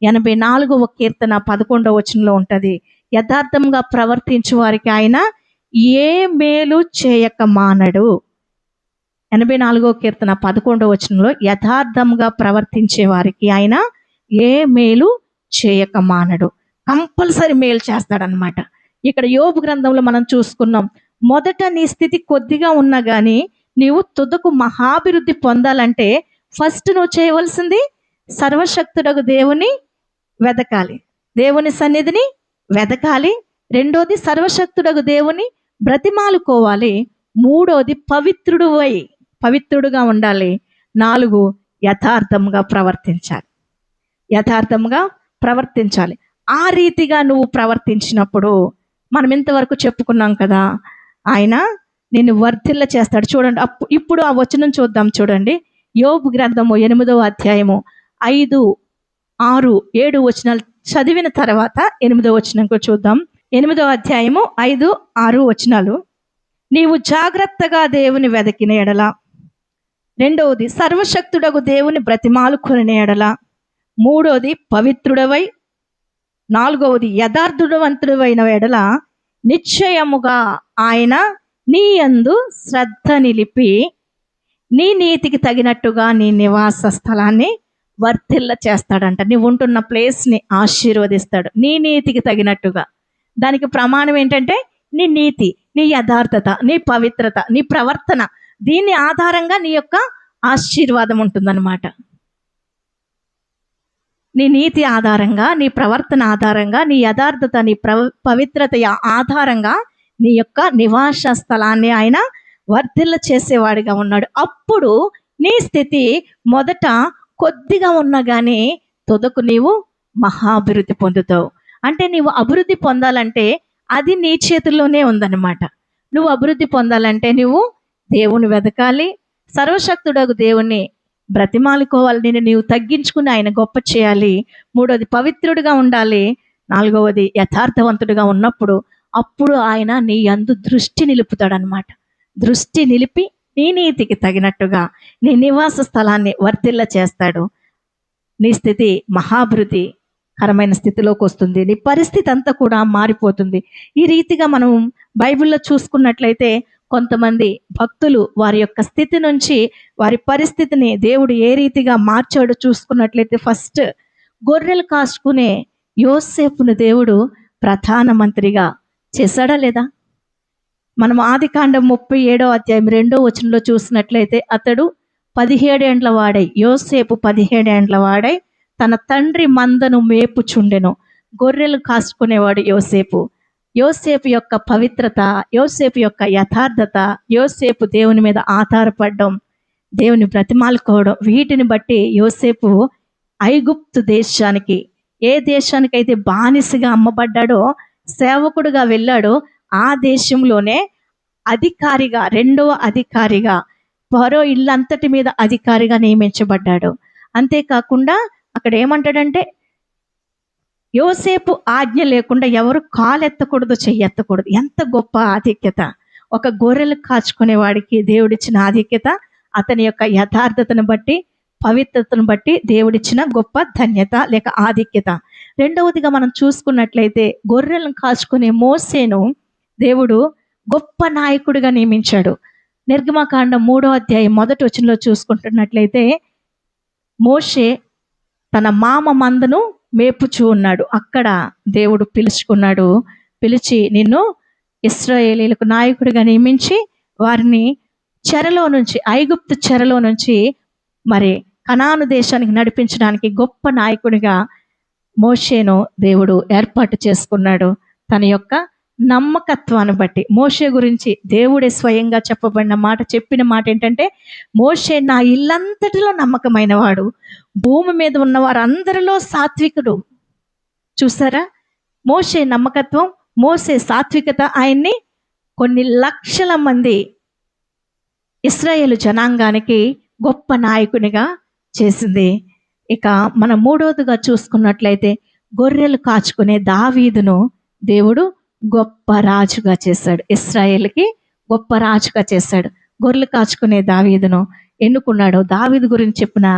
84వ కీర్తన 11వ వచనంలో ఉంటుంది, యథార్థంగా ప్రవర్తించే వారికి ఆయన ఏ మేలు చేయక మానడు. 84వ కీర్తన 11వ వచనంలో యథార్థంగా ప్రవర్తించే వారికి ఆయన ఏ మేలు చేయక మానడు. కంపల్సరీ మేలు చేస్తాడనమాట. ఇక్కడ యోబు గ్రంథంలో మనం చూసుకున్నాం, మొదట నీ స్థితి కొద్దిగా ఉన్నా కానీ నీవు తుదకు మహాభివృద్ధి పొందాలంటే ఫస్ట్ నువ్వు చేయవలసింది సర్వశక్తుడగు దేవుని వెదకాలి, దేవుని సన్నిధిని వెదకాలి. రెండోది సర్వశక్తుడగు దేవుని బ్రతిమాలుకోవాలి. మూడోది పవిత్రుడుగా ఉండాలి. 4 యథార్థంగా ప్రవర్తించాలి. ఆ రీతిగా నువ్వు ప్రవర్తించినప్పుడు మనం ఇంతవరకు చెప్పుకున్నాం కదా, ఆయన నిన్ను వర్ధిల్ల చేస్తాడు. చూడండి, ఇప్పుడు ఆ వచనం చూద్దాం. చూడండి, యోబు గ్రంథము 8వ అధ్యాయము 5, 6, 7 వచనాలు చదివిన తర్వాత 8వ వచనం చూద్దాం. 8వ అధ్యాయము 5, 6 వచనాలు. నీవు జాగ్రత్తగా దేవుని వెదకిన ఎడల, రెండవది సర్వశక్తుడగు దేవుని బ్రతిమాలుకొనిన ఎడల, మూడవది పవిత్రుడవై, 4వది యథార్థవంతుడవైన ఎడల నిశ్చయముగా ఆయన నీ యందు శ్రద్ధ నిలిపి నీ నీతికి తగినట్టుగా నీ నివాస స్థలాన్ని వర్ధిల్ల చేస్తాడంట. నీవు ఉంటున్న ప్లేస్ని ఆశీర్వదిస్తాడు నీ నీతికి తగినట్టుగా. దానికి ప్రమాణం ఏంటంటే నీ నీతి, నీ యథార్థత, నీ పవిత్రత, నీ ప్రవర్తన. దీని ఆధారంగా నీ యొక్క ఆశీర్వాదం ఉంటుందన్నమాట. నీ నీతి ఆధారంగా, నీ ప్రవర్తన ఆధారంగా, నీ యథార్థత, నీ పవిత్రత ఆధారంగా నీ యొక్క నివాస స్థలాన్ని ఆయన వర్ధిల్ల చేసేవాడిగా ఉన్నాడు. అప్పుడు నీ స్థితి మొదట కొద్దిగా ఉన్నా కానీ తుదకు నీవు మహాభివృద్ధి పొందుతావు. అంటే నీవు అభివృద్ధి పొందాలంటే అది నీ చేతుల్లోనే ఉందన్నమాట. నువ్వు అభివృద్ధి పొందాలంటే నువ్వు దేవుని వెదకాలి, సర్వశక్తుడగు దేవుణ్ణి బ్రతిమాలుకోవాలి, నేను నీవు తగ్గించుకుని ఆయన గొప్ప చేయాలి. మూడవది పవిత్రుడిగా ఉండాలి. 4వది యథార్థవంతుడిగా ఉన్నప్పుడు అప్పుడు ఆయన నీ యందు దృష్టి నిలుపుతాడనమాట. దృష్టి నిలిపి నీ నీతికి తగినట్టుగా నీ నివాస స్థలాన్ని వర్ధిల్ల చేస్తాడు. నీ స్థితి మహాభివృద్ధికరమైన స్థితిలోకి వస్తుంది. నీ పరిస్థితి అంతా కూడా మారిపోతుంది. ఈ రీతిగా మనం బైబిల్లో చూసుకున్నట్లయితే కొంతమంది భక్తులు వారి యొక్క స్థితి నుంచి వారి పరిస్థితిని దేవుడు ఏ రీతిగా మార్చాడో చూసుకున్నట్లయితే, ఫస్ట్ గొర్రెలు కాసుకునే యోసేపును దేవుడు ప్రధానమంత్రిగా చేశాడా లేదా? మనం ఆదికాండం 37వ అధ్యాయం 2వ వచనంలో చూసినట్లయితే, అతడు 17 ఏండ్ల వాడై, యోసేపు 17 ఏండ్ల వాడై తన తండ్రి మందను మేపుచుండెను. గొర్రెలు కాసుకునేవాడు యోసేపు. యోసేపు యొక్క పవిత్రత, యోసేపు యొక్క యథార్థత, యోసేపు దేవుని మీద ఆధారపడడం, దేవుని బ్రతిమాలుకోవడం, వీటిని బట్టి యోసేపు ఐగుప్తు దేశానికి, ఏ దేశానికైతే బానిసగా అమ్మబడ్డాడో, సేవకుడుగా వెళ్ళాడో, ఆ దేశంలోనే అధికారిగా, రెండవ అధికారిగా, ఫరో ఇల్లంతటి మీద అధికారిగా నియమించబడ్డాడు. అంతేకాకుండా అక్కడ ఏమంటాడంటే, యోసేపు ఆజ్ఞ లేకుండా ఎవరు కాలెత్తకూడదు, చెయ్యెత్తకూడదు. ఎంత గొప్ప ఆధిక్యత! ఒక గొర్రెలు కాచుకునేవాడికి దేవుడిచ్చిన ఆధిక్యత, అతని యొక్క యథార్థతను బట్టి, పవిత్రతను బట్టి దేవుడిచ్చిన గొప్ప ధన్యత లేక ఆధిక్యత. రెండవదిగా మనం చూసుకున్నట్లయితే, గొర్రెలను కాచుకునే మోసేను దేవుడు గొప్ప నాయకుడిగా నియమించాడు. నిర్గమకాండం 3వ అధ్యాయం 1వ వచనంలో చూసుకుంటున్నట్లయితే, మోషే తన మామ మందను మేపుచూ ఉన్నాడు. అక్కడ దేవుడు పిలుచుకున్నాడు. పిలిచి, నిన్ను ఇశ్రాయేలీలకు నాయకుడిగా నియమించి వారిని చెరలో నుంచి, ఐగుప్తు చెరలో నుంచి మరి కనాను దేశానికి నడిపించడానికి గొప్ప నాయకుడిగా మోషేను దేవుడు ఏర్పాటు చేసుకున్నాడు. తన యొక్క నమ్మకత్వాన్ని బట్టి. మోషే గురించి దేవుడే స్వయంగా చెప్పిన మాట ఏంటంటే, మోషే నా ఇల్లంతటిలో నమ్మకమైన వాడు, భూమి మీద ఉన్న వారందరిలో సాత్వికుడు. చూసారా, మోషే నమ్మకత్వం, మోసే సాత్వికత ఆయన్ని కొన్ని లక్షల మంది ఇశ్రాయేలు జనాంగానికి గొప్ప నాయకునిగా చేసింది. ఇక మనం మూడవదిగా చూసుకున్నట్లయితే, గొర్రెలు కాచుకునే దావీదును దేవుడు గొప్ప రాజుగా చేశాడు. ఇశ్రాయేలుకి గొప్ప రాజుగా చేశాడు. గొర్రెలు కాచుకునే దావీదును ఎన్నుకున్నాడు. దావీదు గురించి చెప్పిన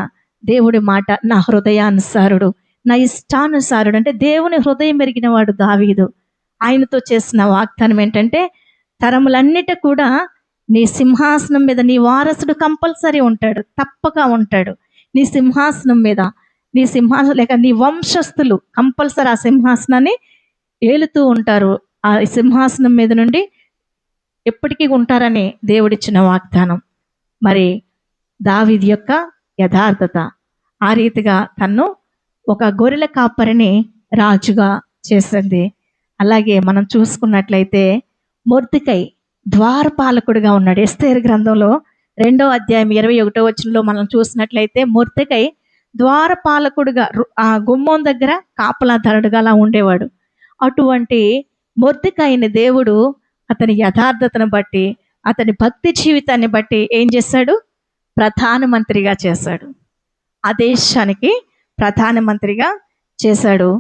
దేవుడి మాట, నా హృదయానుసారుడు, నా ఇష్టానుసారుడు. అంటే దేవుని హృదయం మెరిగిన వాడు దావీదు. ఆయనతో చేసిన వాగ్దానం ఏంటంటే, తరములన్నిటి కూడా నీ సింహాసనం మీద నీ వారసుడు కంపల్సరీ ఉంటాడు, తప్పక ఉంటాడు. నీ సింహాసనం మీద, నీ సింహాసనం లేక నీ వంశస్థులు కంపల్సరీ ఆ సింహాసనాన్ని ఏలుతూ ఉంటారు. ఆ సింహాసనం మీద నుండి ఎప్పటికీ ఉంటారని దేవుడిచ్చిన వాగ్దానం. మరి దావీదు యొక్క యథార్థత ఆ రీతిగా తన్ను ఒక గొర్రెల కాపరిని రాజుగా చేసింది. అలాగే మనం చూసుకున్నట్లయితే, మొర్దెకై ద్వారపాలకుడిగా ఉన్నాడు. ఎస్తేరు గ్రంథంలో 2వ అధ్యాయం 21వ వచనంలో మనం చూసినట్లయితే, మొర్దెకై ద్వారపాలకుడిగా ఆ గుమ్మం దగ్గర కాపలాదారుడుగా అలా ఉండేవాడు. అటువంటి మొర్దెకైని దేవుడు అతని యథార్థతను బట్టి, అతని భక్తి జీవితాన్ని బట్టి ఏం చేశాడు? ప్రధానమంత్రిగా చేశాడు. ఆ దేశానికి ప్రధానమంత్రిగా చేశాడు.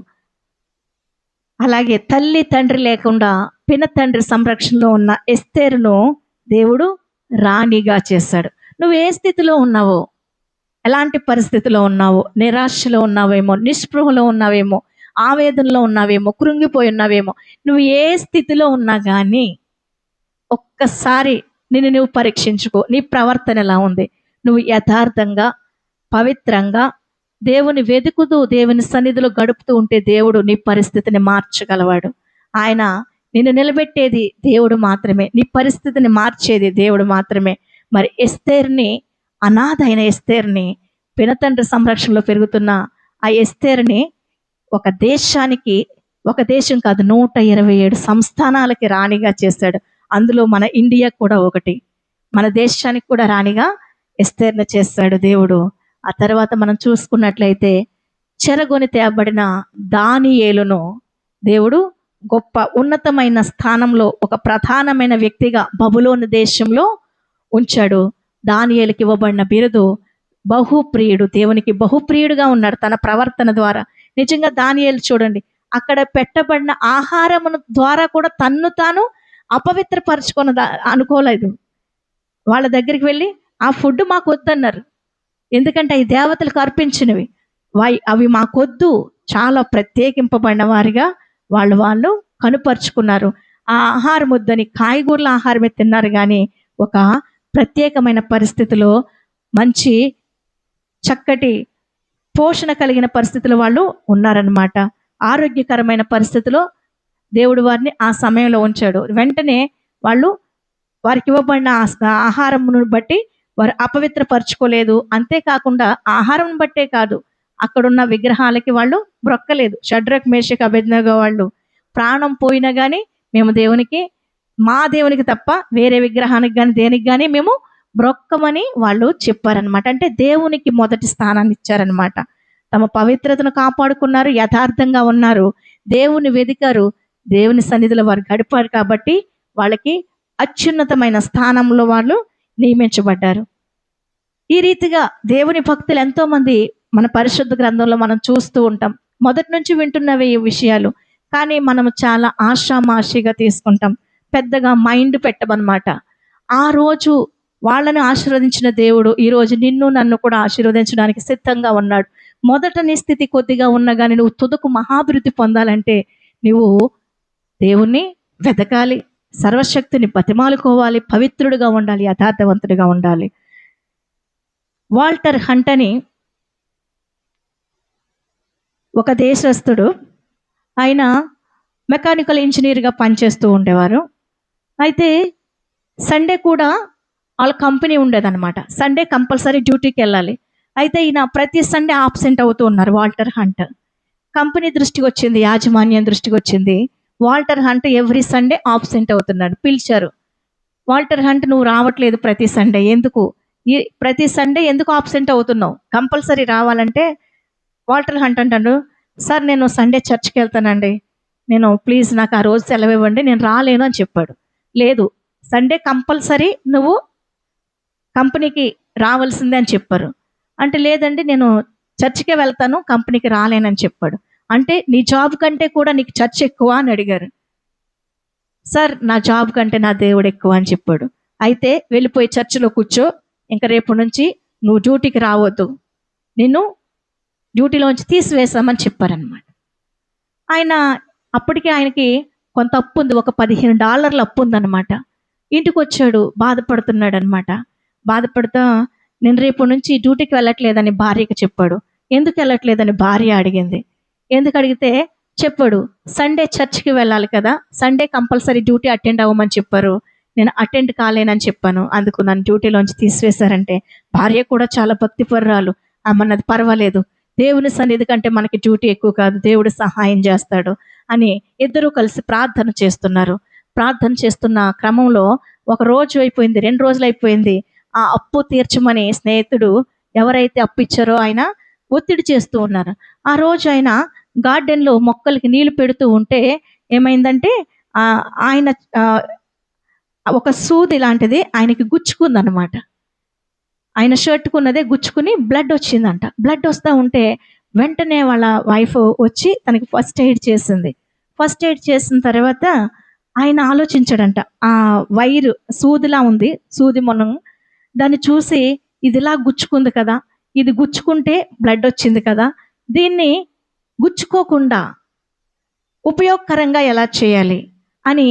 అలాగే తల్లి తండ్రి లేకుండా పినతండ్రి సంరక్షణలో ఉన్న ఎస్తేరును దేవుడు రాణిగా చేశాడు. నువ్వు ఏ స్థితిలో ఉన్నావో, ఎలాంటి పరిస్థితిలో ఉన్నావో, నిరాశలో ఉన్నావేమో, నిస్పృహలో ఉన్నావేమో, ఆవేదనలో ఉన్నావేమో, కృంగిపోయి ఉన్నావేమో, నువ్వు ఏ స్థితిలో ఉన్నా కానీ ఒక్కసారి నిన్ను నువ్వు పరీక్షించుకో. నీ ప్రవర్తన ఎలా ఉంది? నువ్వు యథార్థంగా, పవిత్రంగా దేవుని వెతుకుతూ దేవుని సన్నిధిలో గడుపుతూ ఉంటే దేవుడు నీ పరిస్థితిని మార్చగలవాడు. ఆయన నిన్ను నిలబెట్టేది దేవుడు మాత్రమే, నీ పరిస్థితిని మార్చేది దేవుడు మాత్రమే. మరి ఎస్తేర్ని, అనాథ అయిన ఎస్తేర్ని, పినతండ్రి సంరక్షణలో పెరుగుతున్న ఆ ఎస్తేర్ని ఒక దేశానికి, ఒక దేశం కాదు 127 సంస్థానాలకి రాణిగా చేశాడు. అందులో మన ఇండియా కూడా ఒకటి. మన దేశానికి కూడా రాణిగా ఎస్తేర్ని చేశాడు దేవుడు. ఆ తర్వాత మనం చూసుకున్నట్లయితే, చెరగొని తేబడిన దానియేలును దేవుడు గొప్ప ఉన్నతమైన స్థానంలో ఒక ప్రధానమైన వ్యక్తిగా బబులోను దేశంలో ఉంచాడు. దానియేలుకి ఇవ్వబడిన బిరుదు బహుప్రియుడు. దేవునికి బహుప్రియుడుగా ఉన్నాడు తన ప్రవర్తన ద్వారా. నిజంగా దానియేలు చూడండి, అక్కడ పెట్టబడిన ఆహారమును ద్వారా కూడా తన్ను తాను అపవిత్రపరచుకున్న అనుకోలేదు. వాళ్ళ దగ్గరికి వెళ్ళి ఆ ఫుడ్ మాకు వద్దన్నారు. ఎందుకంటే అవి దేవతలకు అర్పించినవి, అవి మాకొద్దు. చాలా ప్రత్యేకింపబడిన వారిగా వాళ్ళు కనుపరుచుకున్నారు. ఆ ఆహారం వద్దని కాయగూరల ఆహారమే తిన్నారు, కానీ ఒక ప్రత్యేకమైన పరిస్థితిలో, మంచి చక్కటి పోషణ కలిగిన పరిస్థితిలో వాళ్ళు ఉన్నారనమాట. ఆరోగ్యకరమైన పరిస్థితిలో దేవుడు వారిని ఆ సమయంలో ఉంచాడు. వెంటనే వాళ్ళు వారికి ఇవ్వబడిన ఆహారమును బట్టి వారు అపవిత్రపరచుకోలేదు. అంతేకాకుండా ఆహారం బట్టే కాదు, అక్కడున్న విగ్రహాలకి వాళ్ళు బ్రొక్కలేదు. షడ్రక్ మేషక్ అబేద్నెగో వాళ్ళు ప్రాణం పోయినా కానీ మేము దేవునికి, మా దేవునికి తప్ప వేరే విగ్రహానికి కానీ దేనికి కానీ మేము బ్రొక్కమని వాళ్ళు చెప్పారనమాట. అంటే దేవునికి మొదటి స్థానాన్ని ఇచ్చారనమాట. తమ పవిత్రతను కాపాడుకున్నారు, యథార్థంగా ఉన్నారు, దేవుని వెదికారు, దేవుని సన్నిధిలో వారు గడిపారు కాబట్టి వాళ్ళకి అత్యున్నతమైన స్థానంలో వాళ్ళు నియమించబడ్డారు. ఈ రీతిగా దేవుని భక్తులు ఎంతోమంది మన పరిశుద్ధ గ్రంథంలో మనం చూస్తూ ఉంటాం. మొదటి నుంచి వింటున్నవి ఈ విషయాలు, కానీ మనం చాలా ఆషామాషిగా తీసుకుంటాం, పెద్దగా మైండ్ పెట్టమన్నమాట. ఆ రోజు వాళ్ళని ఆశీర్వదించిన దేవుడు ఈరోజు నిన్ను నన్ను కూడా ఆశీర్వదించడానికి సిద్ధంగా ఉన్నాడు. మొదట నీ స్థితి కొద్దిగా ఉన్నా కానీ నువ్వు తుదకు మహాభివృద్ధి పొందాలంటే నువ్వు దేవుణ్ణి వెతకాలి, సర్వశక్తిని బతిమాలుకోవాలి, పవిత్రుడిగా ఉండాలి, యథార్థవంతుడిగా ఉండాలి. వాల్టర్ హంట్ అని ఒక దేశస్థుడు, ఆయన మెకానికల్ ఇంజనీర్గా పనిచేస్తూ ఉండేవారు. అయితే సండే కూడా వాళ్ళ కంపెనీ ఉండేదన్నమాట. సండే కంపల్సరీ డ్యూటీకి వెళ్ళాలి. అయితే ఈయన ప్రతి సండే ఆబ్సెంట్ అవుతూ ఉన్నారు వాల్టర్ హంట్. కంపెనీ దృష్టికి వచ్చింది, యాజమాన్యం దృష్టికి వచ్చింది, Walter Hunt every Sunday absent అవుతున్నాడు. పిలిచారు, వాల్టర్ హంట్ నువ్వు రావట్లేదు ప్రతి సండే, ఎందుకు ప్రతి సండే ఎందుకు ఆబ్సెంట్ అవుతున్నావు, కంపల్సరీ రావాలంటే వాల్టర్ హంట్ అంటాడు, సార్ నేను సండే చర్చ్కి వెళ్తానండి, నేను ప్లీజ్ నాకు ఆ రోజు సెలవు ఇవ్వండి, నేను రాలేను అని చెప్పాడు. లేదు, సండే కంపల్సరీ నువ్వు కంపెనీకి రావాల్సిందే అని చెప్పారు. అంటే లేదండి నేను చర్చికే వెళ్తాను, కంపెనీకి రాలేనని చెప్పాడు. అంటే నీ జాబ్ కంటే కూడా నీకు చర్చ్ ఎక్కువ అని అడిగారు. సార్ నా జాబ్ కంటే నా దేవుడు ఎక్కువ అని చెప్పాడు. అయితే వెళ్ళిపోయి చర్చిలో కూర్చో, ఇంకా రేపు నుంచి నువ్వు డ్యూటీకి రావద్దు, నిన్ను డ్యూటీలోంచి తీసివేసామని చెప్పారనమాట. ఆయన అప్పటికే ఆయనకి కొంత అప్పు ఉంది, ఒక $15 అప్పు ఉందన్నమాట. ఇంటికి వచ్చాడు, బాధపడుతున్నాడు అనమాట. బాధపడుతా నేను రేపు నుంచి డ్యూటీకి వెళ్ళట్లేదని భార్యకి చెప్పాడు. ఎందుకు వెళ్ళట్లేదని భార్య అడిగింది. ఎందుకు అడిగితే చెప్పాడు, సండే చర్చ్కి వెళ్ళాలి కదా, సండే కంపల్సరీ డ్యూటీ అటెండ్ అవ్వమని చెప్పారు, నేను అటెండ్ కాలేనని చెప్పాను, అందుకు నన్ను డ్యూటీలోంచి తీసివేశారంటే. భార్య కూడా చాలా భక్తిపరురాలు, అమ్మన్నది పర్వాలేదు, దేవుని సన్నిధి కంటే మనకి డ్యూటీ ఎక్కువ కాదు, దేవుడు సహాయం చేస్తాడు అని ఇద్దరూ కలిసి ప్రార్థన చేస్తున్నారు. ప్రార్థన చేస్తున్న క్రమంలో ఒక రోజు అయిపోయింది, 2 రోజులు అయిపోయింది. ఆ అప్పు తీర్చమని స్నేహితుడు ఎవరైతే అప్పు ఇచ్చారో ఆయన ఒత్తిడి చేస్తూ ఉన్నారు. ఆ రోజు ఆయన గార్డెన్లో మొక్కలకి నీళ్లు పెడుతూ ఉంటే ఏమైందంటే ఆయన ఒక సూది లాంటిది ఆయనకి గుచ్చుకుందనమాట. ఆయన షర్ట్కున్నదే గుచ్చుకుని బ్లడ్ వచ్చిందంట. బ్లడ్ వస్తూ ఉంటే వెంటనే వాళ్ళ వైఫ్ వచ్చి తనకి ఫస్ట్ ఎయిడ్ చేసింది. ఫస్ట్ ఎయిడ్ చేసిన తర్వాత ఆయన ఆలోచించాడంట, ఆ వైరు సూదిలా ఉంది, సూది మనం దాన్ని చూసి ఇదిలా గుచ్చుకుంది కదా, ఇది గుచ్చుకుంటే బ్లడ్ వచ్చింది కదా, దీన్ని గుచ్చుకోకుండా ఉపయోగకరంగా ఎలా చేయాలి అని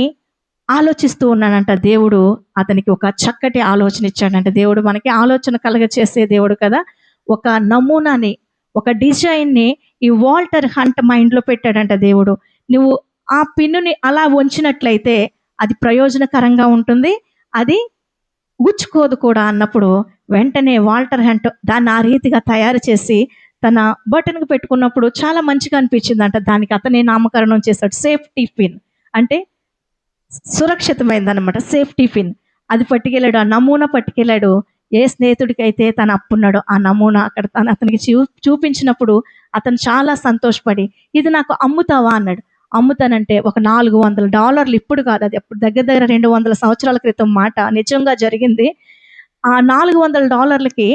ఆలోచిస్తూ ఉన్నాడంట. దేవుడు అతనికి ఒక చక్కటి ఆలోచన ఇచ్చాడంట. దేవుడు మనకి ఆలోచన కలగ చేసే దేవుడు కదా. ఒక నమూనాని, ఒక డిజైన్ని ఈ వాల్టర్ హంట్ మైండ్లో పెట్టాడంట దేవుడు. నువ్వు ఆ పిన్నుని అలా ఉంచినట్లయితే అది ప్రయోజనకరంగా ఉంటుంది, అది గుచ్చుకోదు కూడా అన్నప్పుడు వెంటనే వాల్టర్ హంట్ దాన్ని ఆ రీతిగా తయారు చేసి తన బటన్కి పెట్టుకున్నప్పుడు చాలా మంచిగా అనిపించిందంట. దానికి అతనే నామకరణం చేశాడు సేఫ్టీ పిన్, అంటే సురక్షితమైందనమాట సేఫ్టీ పిన్. అది పట్టుకెళ్ళాడు, ఆ నమూనా పట్టుకెళ్ళాడు. ఏ స్నేహితుడికి అయితే తను అప్పున్నాడో ఆ నమూనా అక్కడ అతనికి చూపించినప్పుడు అతను చాలా సంతోషపడి ఇది నాకు అమ్ముతావా అన్నాడు. అమ్ముతానంటే ఒక $400, ఇప్పుడు కాదు, అది అప్పుడు దగ్గర దగ్గర 200 సంవత్సరాల క్రితం మాట, నిజంగా జరిగింది. ఆ $400కి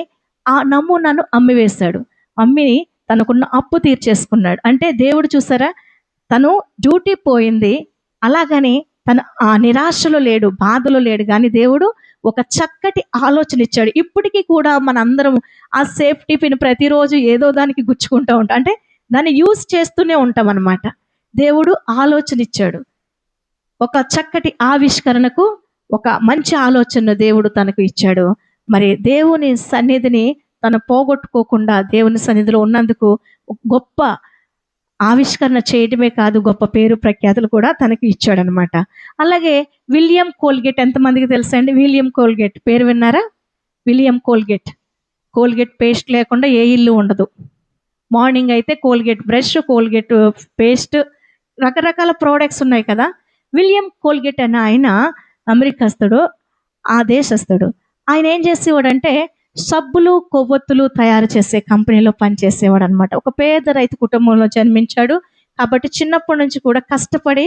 ఆ నమూనాను అమ్మివేశాడు. అమ్మి తనకున్న అప్పు తీర్చేసుకున్నాడు. అంటే దేవుడు చూసారా, తను డ్యూటీ పోయింది, అలాగని తను ఆ నిరాశలో లేడు, బాధలో లేడు, కానీ దేవుడు ఒక చక్కటి ఆలోచన ఇచ్చాడు. ఇప్పటికీ కూడా మనందరం ఆ సేఫ్టీ పిన్ ప్రతిరోజు ఏదో దానికి గుచ్చుకుంటూ ఉంటాం, అంటే దాన్ని యూజ్ చేస్తూనే ఉంటాం అన్నమాట. దేవుడు ఆలోచన ఇచ్చాడు, ఒక చక్కటి ఆవిష్కరణకు ఒక మంచి ఆలోచన దేవుడు తనకు ఇచ్చాడు. మరి దేవుని సన్నిధిని తను పోగొట్టుకోకుండా దేవుని సన్నిధిలో ఉన్నందుకు గొప్ప ఆవిష్కరణ చేయడమే కాదు, గొప్ప పేరు ప్రఖ్యాతులు కూడా తనకి ఇచ్చాడనమాట. అలాగే విలియం కోల్గేట్ ఎంతమందికి తెలుసా అండి? విలియం కోల్గేట్ పేరు విన్నారా? William Colgate. కోల్గేట్ పేస్ట్ లేకుండా ఏ ఇల్లు ఉండదు. మార్నింగ్ అయితే కోల్గేట్ బ్రష్, కోల్గేట్ పేస్ట్, రకరకాల ప్రోడక్ట్స్ ఉన్నాయి కదా. విలియం కోల్గేట్ అనే ఆయన అమెరికాస్తుడు, ఆ దేశస్తుడు. ఆయన ఏం చేసేవాడంటే సబ్బులు, కొవ్వొత్తులు తయారు చేసే కంపెనీలో పనిచేసేవాడు అనమాట. ఒక పేద రైతు కుటుంబంలో జన్మించాడు కాబట్టి చిన్నప్పటి నుంచి కూడా కష్టపడి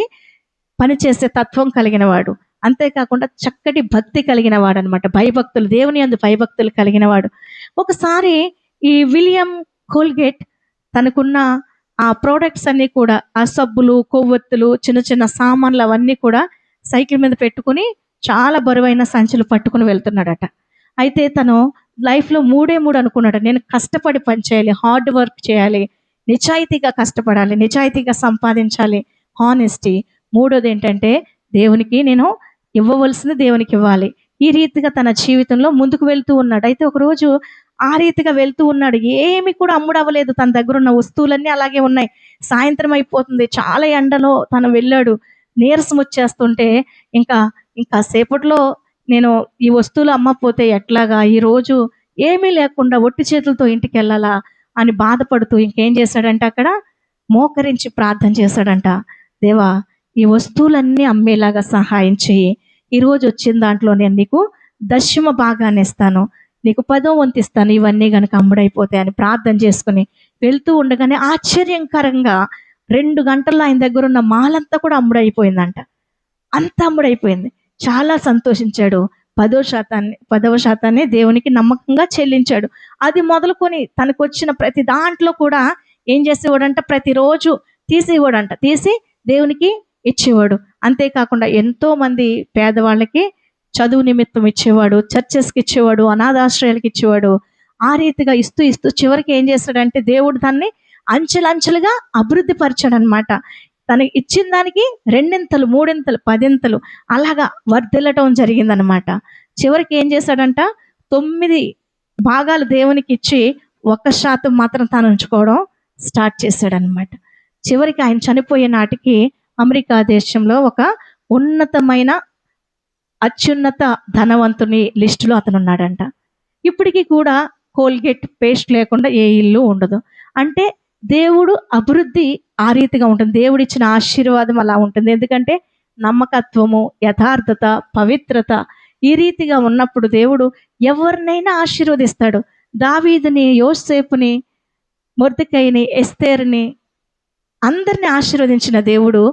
పనిచేసే తత్వం కలిగిన వాడు. అంతేకాకుండా చక్కటి భక్తి కలిగిన వాడు అనమాట. భయభక్తులు, దేవుని యందు భయభక్తులు కలిగిన వాడు. ఒకసారి ఈ విలియం కోల్గేట్ తనకున్న ఆ ప్రోడక్ట్స్ అన్నీ కూడా, ఆ సబ్బులు, కొవ్వొత్తులు, చిన్న చిన్న సామాన్లు అవన్నీ కూడా సైకిల్ మీద పెట్టుకుని చాలా బరువైన సంచులు పట్టుకుని వెళ్తున్నాడట. అయితే తను లైఫ్లో మూడు అనుకున్నాడు. నేను కష్టపడి పని చేయాలి, హార్డ్ వర్క్ చేయాలి, నిజాయితీగా కష్టపడాలి, నిజాయితీగా సంపాదించాలి, హానెస్టీ. మూడోది ఏంటంటే దేవునికి నేను ఇవ్వవలసింది దేవునికి ఇవ్వాలి. ఈ రీతిగా తన జీవితంలో ముందుకు వెళ్తూ ఉన్నాడు. అయితే ఒకరోజు ఆ రీతిగా వెళ్తూ ఉన్నాడు. ఏమి కూడా అమ్ముడవ్వలేదు. తన దగ్గర ఉన్న వస్తువులన్నీ అలాగే ఉన్నాయి. సాయంత్రం అయిపోతుంది. చాలా ఎండలో తను వెళ్ళాడు. నీరసం వచ్చేస్తుంటే ఇంకా ఇంకా సేపట్లో నేను ఈ వస్తువులు అమ్మకపోతే ఎట్లాగా, ఈరోజు ఏమీ లేకుండా ఒట్టి చేతులతో ఇంటికి వెళ్ళాలా అని బాధపడుతూ ఇంకేం చేశాడంటే అక్కడ మోకరించి ప్రార్థన చేశాడంట. దేవా, ఈ వస్తువులన్నీ అమ్మేలాగా సహాయం చేయి. ఈరోజు వచ్చిన దాంట్లో నేను నీకు దశమ భాగాన్ని ఇస్తాను, నీకు 10వ వంతు ఇస్తాను, ఇవన్నీ కనుక అమ్ముడైపోతాయి అని ప్రార్థన చేసుకుని వెళ్తూ ఉండగానే ఆశ్చర్యకరంగా 2 గంటల్లో ఆయన దగ్గర ఉన్న మాలంతా కూడా అమ్ముడైపోయిందంట. అంత అమ్ముడైపోయింది. చాలా సంతోషించాడు. 10వ శాతాన్ని దేవునికి నమ్మకంగా చెల్లించాడు. అది మొదలుకొని తనకు వచ్చిన ప్రతి దాంట్లో కూడా ఏం చేసేవాడంట, ప్రతిరోజు తీసేవాడంట, తీసి దేవునికి ఇచ్చేవాడు. అంతేకాకుండా ఎంతో మంది పేదవాళ్ళకి చదువు నిమిత్తం ఇచ్చేవాడు, చర్చెస్కి ఇచ్చేవాడు, అనాథాశ్రయాలకు ఇచ్చేవాడు. ఆ రీతిగా ఇస్తూ ఇస్తూ చివరికి ఏం చేస్తాడంటే దేవుడు దాన్ని అంచెలంచెలుగా అభివృద్ధి పరిచాడనమాట. తనకి ఇచ్చిన దానికి 2 3 10 అలాగా వర్ధిల్లటం జరిగిందనమాట. చివరికి ఏం చేశాడంట, 9 భాగాలు దేవునికి ఇచ్చి 1% మాత్రం తాను ఉంచుకోవడం స్టార్ట్ చేశాడనమాట. చివరికి ఆయన చనిపోయే నాటికి అమెరికా దేశంలో ఒక ఉన్నతమైన అత్యున్నత ధనవంతుని లిస్టులో అతను ఉన్నాడంట. ఇప్పటికీ కూడా కోల్గేట్ పేస్ట్ లేకుండా ఏ ఇల్లు ఉండదు. అంటే దేవుడు అభివృద్ధి ఆ రీతిగా ఉంటుంది. దేవుడిచ్చిన ఆశీర్వాదం అలా ఉంటుంది. ఎందుకంటే నమ్మకత్వము, యథార్థత, పవిత్రత ఈ రీతిగా ఉన్నప్పుడు దేవుడు ఎవరినైనా ఆశీర్వదిస్తాడు. దావీదుని, యోసేపుని, మొర్దెకైని, ఎస్తేరుని అందరిని ఆశీర్వదించిన దేవుడు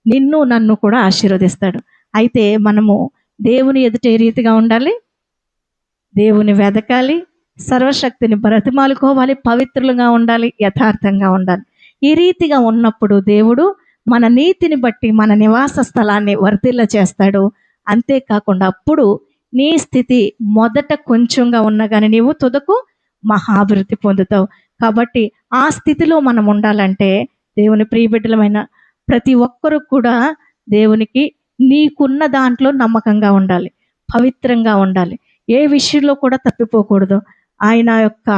నిన్ను నన్ను కూడా ఆశీర్వదిస్తాడు. అయితే మనము దేవుని ఎదుట ఏ రీతిగా ఉండాలి? దేవుని వెదకాలి, సర్వశక్తిని బ్రతిమాలుకోవాలి, పవిత్రులుగా ఉండాలి, యథార్థంగా ఉండాలి. ఈ రీతిగా ఉన్నప్పుడు దేవుడు మన నీతిని బట్టి మన నివాస స్థలాన్ని వర్ధిల్ల చేస్తాడు. అంతేకాకుండా అప్పుడు నీ స్థితి మొదట కొంచెంగా ఉన్నా కానీ నీవు తుదకు మహాభివృద్ధి పొందుతావు. కాబట్టి ఆ స్థితిలో మనం ఉండాలంటే దేవుని ప్రియబిడ్డలమైన ప్రతి ఒక్కరూ కూడా దేవునికి నీకున్న దాంట్లో నమ్మకంగా ఉండాలి, పవిత్రంగా ఉండాలి, ఏ విషయంలో కూడా తప్పిపోకూడదు. ఆయన యొక్క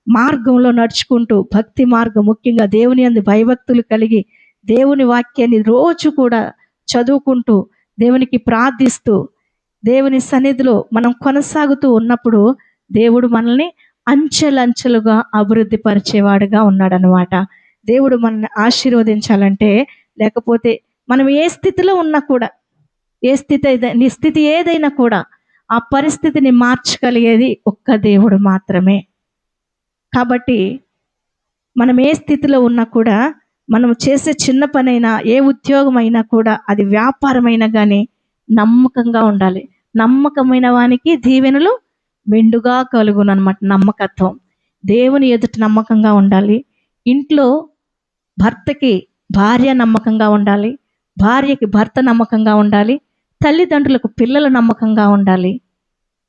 మార్గంలో నడుచుకుంటూ, భక్తి మార్గం ముఖ్యంగా దేవుని యందు భయభక్తులు కలిగి దేవుని వాక్యాన్ని రోజు కూడా చదువుకుంటూ దేవునికి ప్రార్థిస్తూ దేవుని సన్నిధిలో మనం కొనసాగుతూ ఉన్నప్పుడు దేవుడు మనల్ని అంచెలంచెలుగా అభివృద్ధి పరిచేవాడుగా ఉన్నాడనమాట. దేవుడు మనల్ని ఆశీర్వదించాలంటే, లేకపోతే మనం ఏ స్థితిలో ఉన్నా కూడా, నీ స్థితి ఏదైనా కూడా ఆ పరిస్థితిని మార్చగలిగేది ఒక్క దేవుడు మాత్రమే. కాబట్టి మనం ఏ స్థితిలో ఉన్నా కూడా, మనం చేసే చిన్న పనైనా, ఏ ఉద్యోగం అయినా కూడా, అది వ్యాపారమైనా కానీ నమ్మకంగా ఉండాలి. నమ్మకమైన వానికి దీవెనలు మెండుగా కలుగును అనమాట. నమ్మకత్వం, దేవుని ఎదుట నమ్మకంగా ఉండాలి. ఇంట్లో భర్తకి భార్య నమ్మకంగా ఉండాలి, భార్యకి భర్త నమ్మకంగా ఉండాలి, తల్లిదండ్రులకు పిల్లలు నమ్మకంగా ఉండాలి,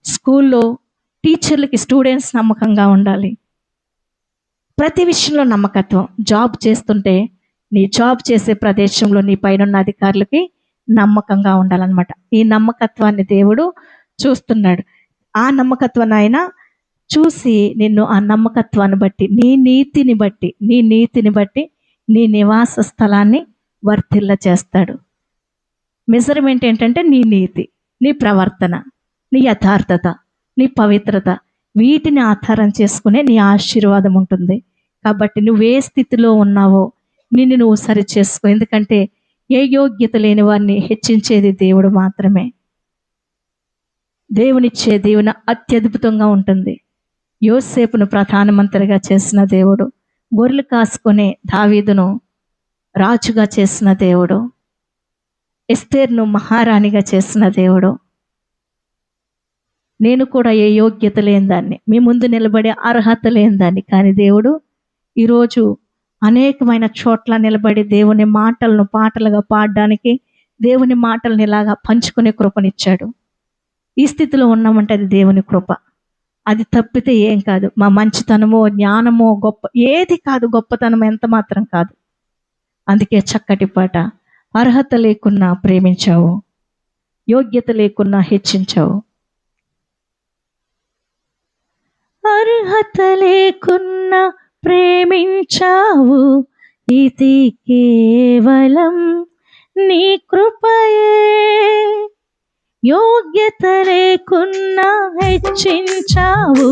స్కూల్లో టీచర్లకి స్టూడెంట్స్ నమ్మకంగా ఉండాలి. ప్రతి విషయంలో నమ్మకత్వం. జాబ్ చేస్తుంటే నీ జాబ్ చేసే ప్రదేశంలో నీ పైన అధికారులకి నమ్మకంగా ఉండాలన్నమాట. ఈ నమ్మకత్వాన్ని దేవుడు చూస్తున్నాడు. ఆ నమ్మకత్వాన్ని ఆయన చూసి నిన్ను ఆ నమ్మకత్వాన్ని బట్టి, నీ నీతిని బట్టి నీ నివాస స్థలాన్ని వర్ధిల్ల చేస్తాడు. మెజర్మెంట్ ఏంటంటే నీ నీతి, నీ ప్రవర్తన, నీ యథార్థత, నీ పవిత్రత, వీటిని ఆధారం చేసుకునే నీ ఆశీర్వాదం ఉంటుంది. కాబట్టి నువ్వే స్థితిలో ఉన్నావో నిన్ను నువ్వు సరి చేసుకో. ఎందుకంటే ఏ యోగ్యత లేని వారిని హెచ్చించేది దేవుడు మాత్రమే. దేవునిచ్చే దీవెన అత్యద్భుతంగా ఉంటుంది. యోసేపును ప్రధానమంత్రిగా చేసిన దేవుడు, గొర్రెలు కాసుకునే దావీదును రాజుగా చేసిన దేవుడు, ఎస్తేర్ను మహారాణిగా చేసిన దేవుడు. నేను కూడా ఏ యోగ్యత లేని దాన్ని, మీ ముందు నిలబడే అర్హత లేని దాన్ని, కానీ దేవుడు ఈరోజు అనేకమైన చోట్ల నిలబడి దేవుని మాటలను పాటలుగా పాడడానికి, దేవుని మాటలను ఇలాగా పంచుకునే కృపనిచ్చాడు. ఈ స్థితిలో ఉన్నామంటే అది దేవుని కృప. అది తప్పితే ఏం కాదు. మా మంచితనమో జ్ఞానమో గొప్ప ఏది కాదు, గొప్పతనం ఎంత మాత్రం కాదు. అందుకే చక్కటి పాట, అర్హత లేకున్నా ప్రేమించావు, యోగ్యత లేకున్నా హెచ్చించావు. అర్హత లేకున్నా ప్రేమించావు, ఇది కేవలం నీ కృపయే. యోగ్యత లేకున్నా హెచ్చించావు,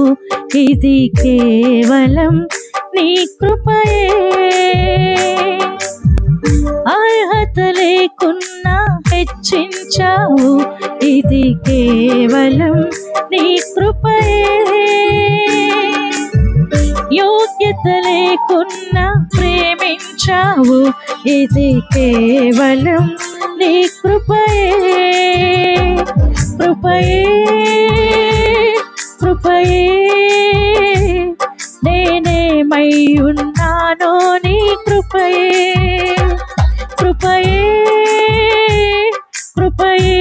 ఇది కేవలం నీ కృపయే. అర్హత లేకున్నా హెచ్చించావు, ఇది కేవలం నీ కృపయే. యోగ్యత లేకున్నా ప్రేమించావు, ఇది కేవలం నీ కృపయే. కృపయే కృపయే నేనేమై ఉన్నానో నీ కృపయే. కృపయే కృపయే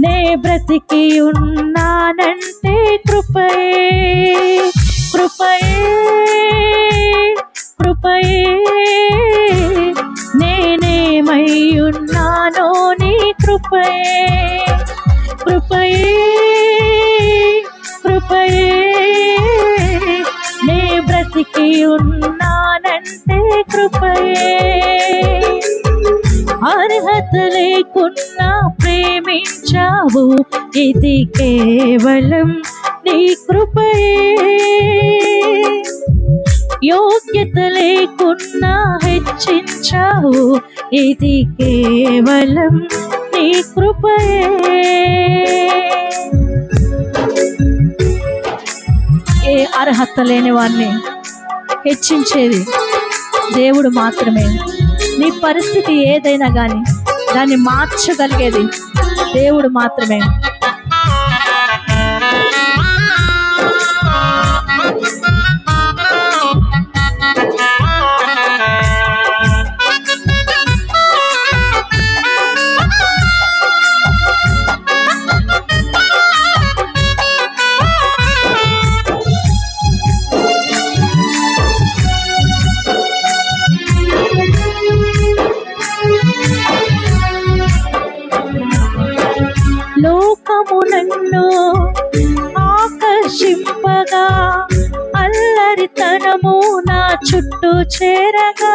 నే బ్రతికి ఉన్నానంటే కృపయే. కృపయే కృపయే నేనేమై ఉన్నానో నీ కృపయే. కృపయే కృపయే నే బ్రతికి ఉన్నానంటే కృపయే. అర్హత లేకున్నా ప్రేమించావు, ఇది కేవలం నీ కృపయే. యోగ్యత లేకున్నా హెచ్చించావు, ఇది కేవలం నీ కృపయే. ఏ అర్హత లేని వారిని హెచ్చించేది దేవుడు మాత్రమే. నీ పరిస్థితి ఏదైనా కానీ దాన్ని మార్చగలిగేది దేవుడు మాత్రమే. లోకము నన్ను ఆకర్షింపగా, అల్లరితనము నా చుట్టూ చేరగా,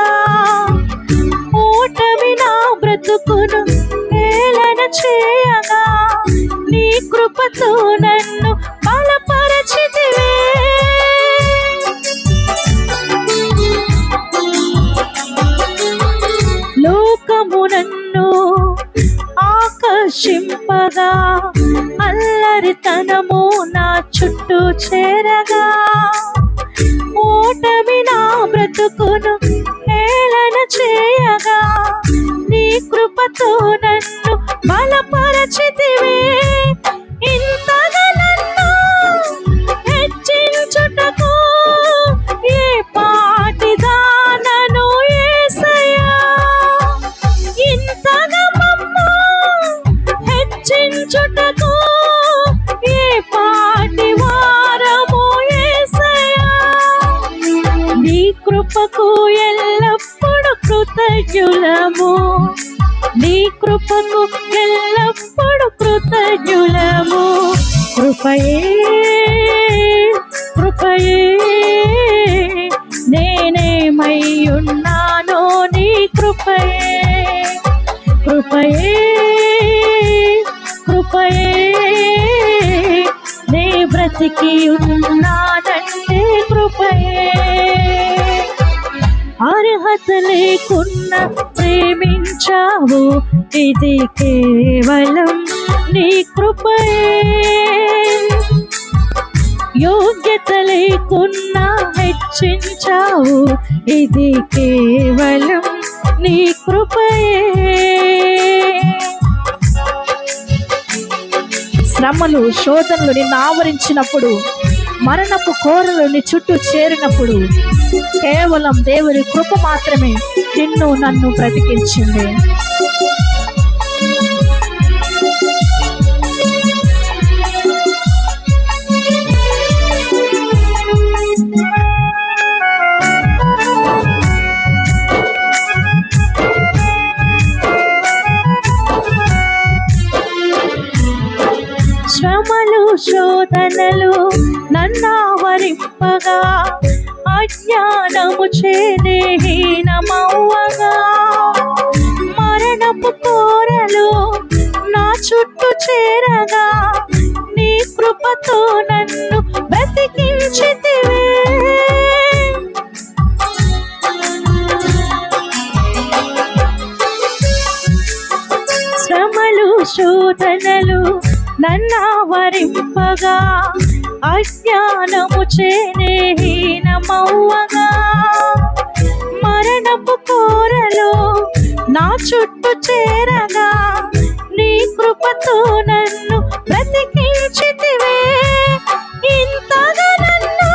ఓటమి నా బ్రతుకును హేళన చేయగా, నీ కృపతో నన్ను బలపరచితివే. లోకము నన్ను ఆకర్షింపగా, అల్లరితనము నా చుట్టూ చేరగా, ఓటమి నా బ్రతుకును హేళన చేయగా, నీ కృపతో నన్ను బలపరచితివే. ఇంతగా నన్ను హెచ్చించుటకు ఏ పాటిదానను యేసయ్యా. ఇంతగా హెచ్చించుటకు ఏ పాటి వారము యేసయ్యా. నీ కృపకు ఎల్లప్పుడు కృతజ్ఞులము, నీ కృపకు ఎల్లప్పుడు కృతజ్ఞులము. కృపయే కృపయే నేనేమై నేనేమై ఉన్నానో నీ కృపయే, కృపయే, కృపయే. నే బ్రతికి ఉన్నానంటే కృపయే. అర్హత లేకున్నా ప్రేమించావు, ఇది కేవలం నీ కృపయే. యోగ్యత లేకున్నా హెచ్చించావు, ఇది కేవలం నీ కృపయే. శ్రమలు శోధనలు నిన్ను ఆవరించినప్పుడు, మరణపు కోరలు నీ చుట్టూ చేరినప్పుడు, కేవలం దేవుని కృప మాత్రమే నిన్ను నన్ను బ్రతికించింది. శ్రమలు శోధనలు నన్నావరింపగా, అజ్ఞానము చేదేహీనమవ్వగా, మరణపు కోరలు నా చుట్టూ చేరగా, నీ కృపతో నన్ను బ్రతికించితివే. శ్రమలు శోధనలు నన్నావరింపగా, అజ్ఞానము చేదేహీనమవ్వగా, మరణపు కోరలు నా చుట్టూ చేరగా, నీ కృపతో నన్ను బ్రతికించితివే. ఇంతగా నన్ను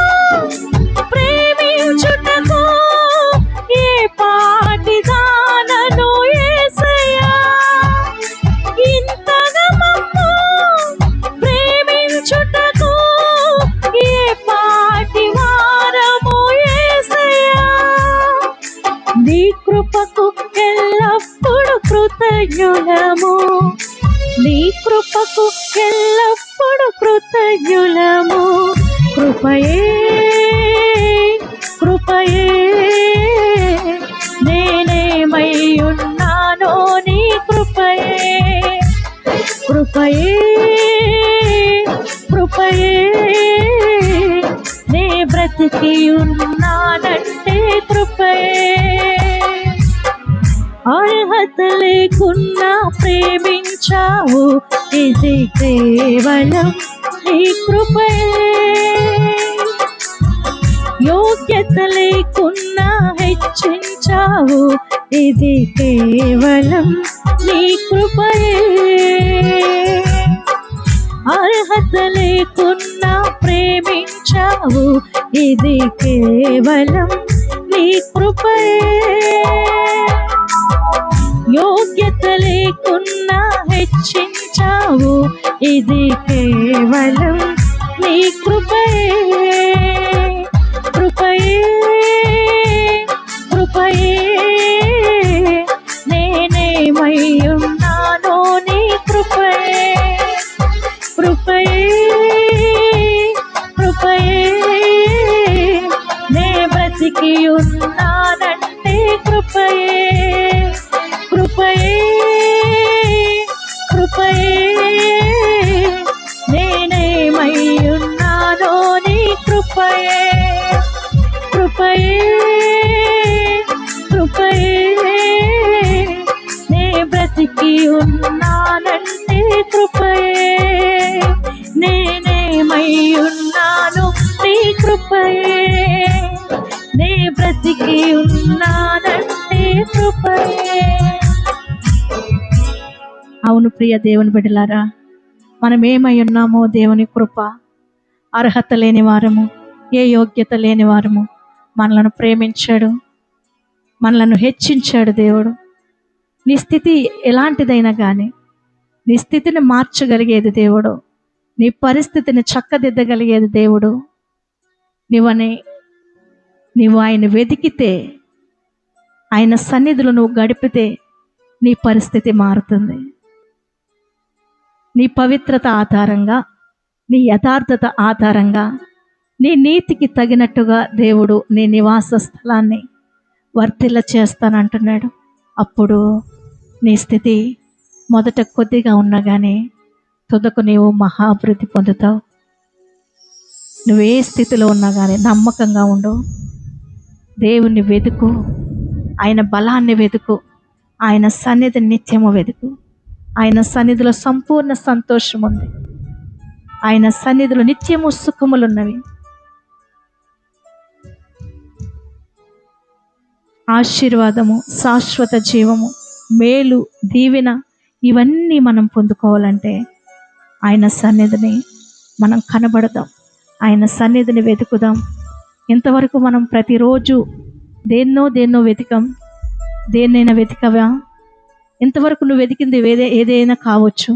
ప్రేమించుటకు ఏ పాటిదానను యేసయ్యా, ఇంతగా మమ్ము ప్రేమించుటకు ఏ పాటి వారము యేసయ్యా. నీ కృపకు ఎల్లప్పుడు కృతజ్ఞులము, నీ కృపకు ఎల్లప్పుడు కృతజ్ఞులము. కృపయే, కృపయే. నేనేమై ఉన్నానో నీ కృపయే, కృపయే, కృపయే. నే బ్రతికి ఉన్నానంటే కృపయే. అర్హత లేకున్నా ప్రేమించావు, ఇది కేవలం నీ కృపయే. యోగ్యత లేకున్నా హెచ్చించావు, ఇది కేవలం నీ కృపయే. అర్హత లేకున్నా ప్రేమించావు, ఇది కేవలం నీ కృపయే. యోగ్యత లేకున్నా హెచ్చించావు, ఇది కేవలం నీ కృపయే, కృపయే, కృపయే. నేనేమై ఉన్నానో నీ కృపయే, కృపయే, కృపయే. నే బ్రతికి ఉన్నానంటే కృపయే, కృపయే, కృపయే. నేనేమై ఉన్నానో నీ కృపయే, కృపయే, కృపయే. నే బ్రతికి ఉన్నానంటే కృపయే. నేనేమై ఉన్నాను నీ కృపయే, నే బ్రతికి ఉన్నానంటే కృపయే. అవును ప్రియ దేవుని బిడ్డలారా, మనం ఏమై ఉన్నామో దేవుని కృప. అర్హత లేని వారము, ఏ యోగ్యత లేని వారము, మనలను ప్రేమించాడు, మనలను హెచ్చించాడు దేవుడు. నీ స్థితి ఎలాంటిదైనా కానీ నీ స్థితిని మార్చగలిగేది దేవుడు, నీ పరిస్థితిని చక్కదిద్దగలిగేది దేవుడు. నీవు ఆయన వెతికితే, ఆయన సన్నిధిలో నువ్వు గడిపితే నీ పరిస్థితి మారుతుంది. నీ పవిత్రత ఆధారంగా, నీ యథార్థత ఆధారంగా, నీ నీతికి తగినట్టుగా దేవుడు నీ నివాస స్థలాన్ని, వర్ధిల్ల చేస్తానంటున్నాడు. అప్పుడు నీ స్థితి మొదట కొద్దిగా ఉన్నా కానీ తుదకు నీవు మహాభివృద్ధి పొందుతావు. నువ్వే స్థితిలో ఉన్నా కానీ నమ్మకంగా ఉండు. దేవుణ్ణి వెతుకు, ఆయన బలాన్ని వెతుకు, ఆయన సన్నిధిని నిత్యము వెతుకు. ఆయన సన్నిధిలో సంపూర్ణ సంతోషం ఉంది. ఆయన సన్నిధిలో నిత్యము సుఖములున్నవి. ఆశీర్వాదము, శాశ్వత జీవము, మేలు, దీవెన ఇవన్నీ మనం పొందుకోవాలంటే ఆయన సన్నిధిని మనం కనబడదాం, ఆయన సన్నిధిని వెతుకుదాం. ఇంతవరకు మనం ప్రతిరోజు దేన్నో వెతికాం. దేన్నైనా వెతికవా? ఇంతవరకు నువ్వు వెతికింది ఏదైనా కావచ్చు.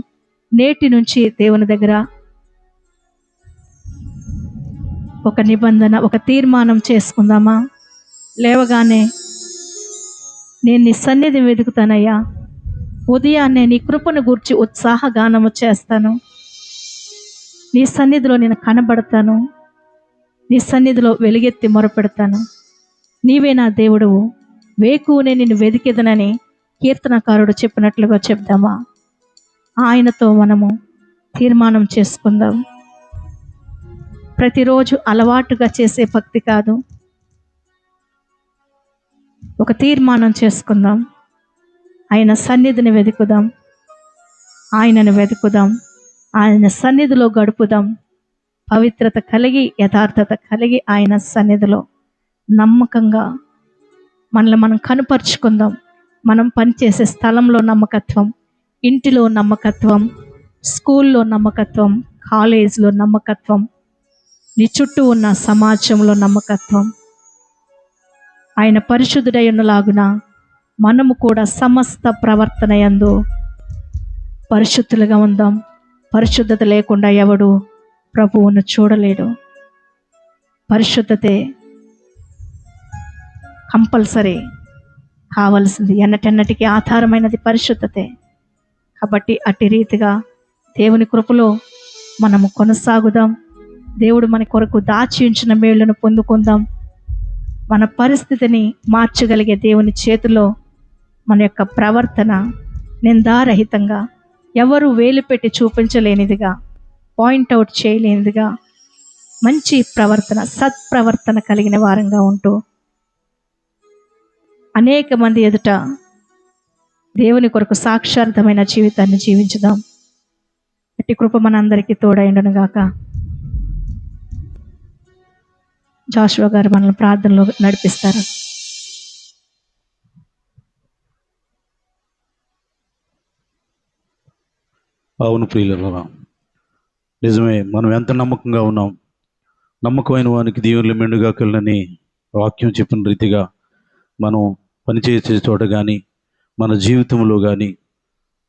నేటి నుంచి దేవుని దగ్గర ఒక నిబంధన, ఒక తీర్మానం చేసుకుందామా? లేవగానే నేను నీ సన్నిధిని వెతుకుతానయ్యా, ఉదయాన్నే నీ కృపను గూర్చి ఉత్సాహగానము చేస్తాను, నీ సన్నిధిలో నేను కనబడతాను, నీ సన్నిధిలో వెలుగెత్తి మొరపెడతాను, నీవే నా దేవుడువు, వేకువనే నిన్ను వెతికెదనని కీర్తనకారుడు చెప్పినట్లుగా చెప్దామా? ఆయనతో మనము తీర్మానం చేసుకుందాం. ప్రతిరోజు అలవాటుగా చేసే భక్తి కాదు, ఒక తీర్మానం చేసుకుందాం. ఆయన సన్నిధిని వెతుకుదాం, ఆయనను వెతుకుదాం, ఆయన సన్నిధిలో గడుపుదాం. పవిత్రత కలిగి, యథార్థత కలిగి ఆయన సన్నిధిలో నమ్మకంగా మనల్ని మనం కనుపరుచుకుందాం. మనం పనిచేసే స్థలంలో నమ్మకత్వం, ఇంటిలో నమ్మకత్వం, స్కూల్లో నమ్మకత్వం, కాలేజీలో నమ్మకత్వం, నీ చుట్టూ ఉన్న సమాజంలో నమ్మకత్వం. ఆయన పరిశుద్ధుడై ఉన్నలాగున మనము కూడా సమస్త ప్రవర్తన యందు పరిశుద్ధులుగా ఉందాం. పరిశుద్ధత లేకుండా ఎవడు ప్రభువును చూడలేడు. పరిశుద్ధతే కంపల్సరీ కావలసింది, ఎన్నటెన్నటికి ఆధారమైనది పరిశుద్ధతే. కాబట్టి అట్టి రీతిగా దేవుని కృపలో మనము కొనసాగుదాం. దేవుడు మన కొరకు దాచి ఉంచిన మేళ్లను పొందుకుందాం. మన పరిస్థితిని మార్చగలిగే దేవుని చేతిలో మన యొక్క ప్రవర్తన నిందారహితంగా, ఎవరు వేలు పెట్టి చూపించలేనిదిగా, పాయింట్అవుట్ చేయలేనిదిగా మంచి ప్రవర్తన, సత్ప్రవర్తన కలిగిన వారంగా ఉంటూ అనేక మంది ఎదుట దేవుని కొరకు సాక్షార్థమైన జీవితాన్ని జీవించుదాం. అట్టి కృప మనందరికీ తోడైండును గాక. జాషువా గారు మనల్ని ప్రార్థనలో నడిపిస్తారు. అవును ప్రియులారా, నిజమే. మనం ఎంత నమ్మకంగా ఉన్నాం. నమ్మకమైన వానికి దీవెనలు మెండుగా కలనని వాక్యం చెప్పిన రీతిగా మనం పనిచేసే చోట కానీ, మన జీవితంలో కానీ,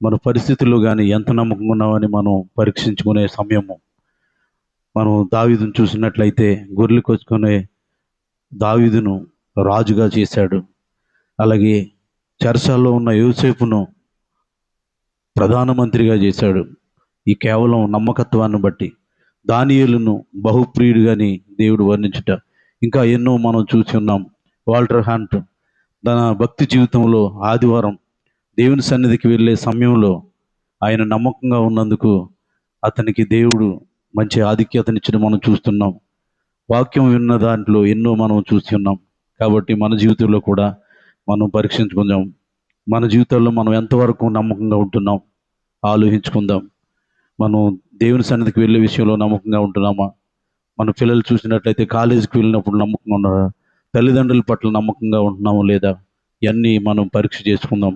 మన పరిస్థితుల్లో కానీ ఎంత నమ్మకంగా ఉన్నామని మనం పరీక్షించుకునే సమయము. మనం దావీదును చూసినట్లయితే గొర్రెలు కోసుకునే దావీదును రాజుగా చేశాడు. అలాగే చెరసాల్లో ఉన్న యోసేపును ప్రధానమంత్రిగా చేశాడు. ఈ కేవలం నమ్మకత్వాన్ని బట్టి. దానియేలును బహుప్రియుడిగాని దేవుడు వర్ణించుట ఇంకా ఎన్నో మనం చూసి ఉన్నాం. వాల్టర్ హ్యాంట్ తన భక్తి జీవితంలో ఆదివారం దేవుని సన్నిధికి వెళ్ళే సమయంలో ఆయన నమ్మకంగా ఉన్నందుకు అతనికి దేవుడు మంచి ఆధిక్యతనిచ్చడం మనం చూస్తున్నాం. వాక్యం విన్న దాంట్లో ఎన్నో మనం చూసి ఉన్నాం. కాబట్టి మన జీవితంలో కూడా మనం పరీక్షించుకుందాం. మన జీవితాల్లో మనం ఎంతవరకు నమ్మకంగా ఉంటున్నాం ఆలోచించుకుందాం. మనం దేవుని సన్నిధికి వెళ్ళే విషయంలో నమ్మకంగా ఉంటున్నామా? మన పిల్లలు చూసినట్లయితే కాలేజీకి వెళ్ళినప్పుడు నమ్మకంగా ఉన్నారా? తల్లిదండ్రుల పట్ల నమ్మకంగా ఉంటున్నామో లేదా? ఇవన్నీ మనం పరీక్ష చేసుకుందాం.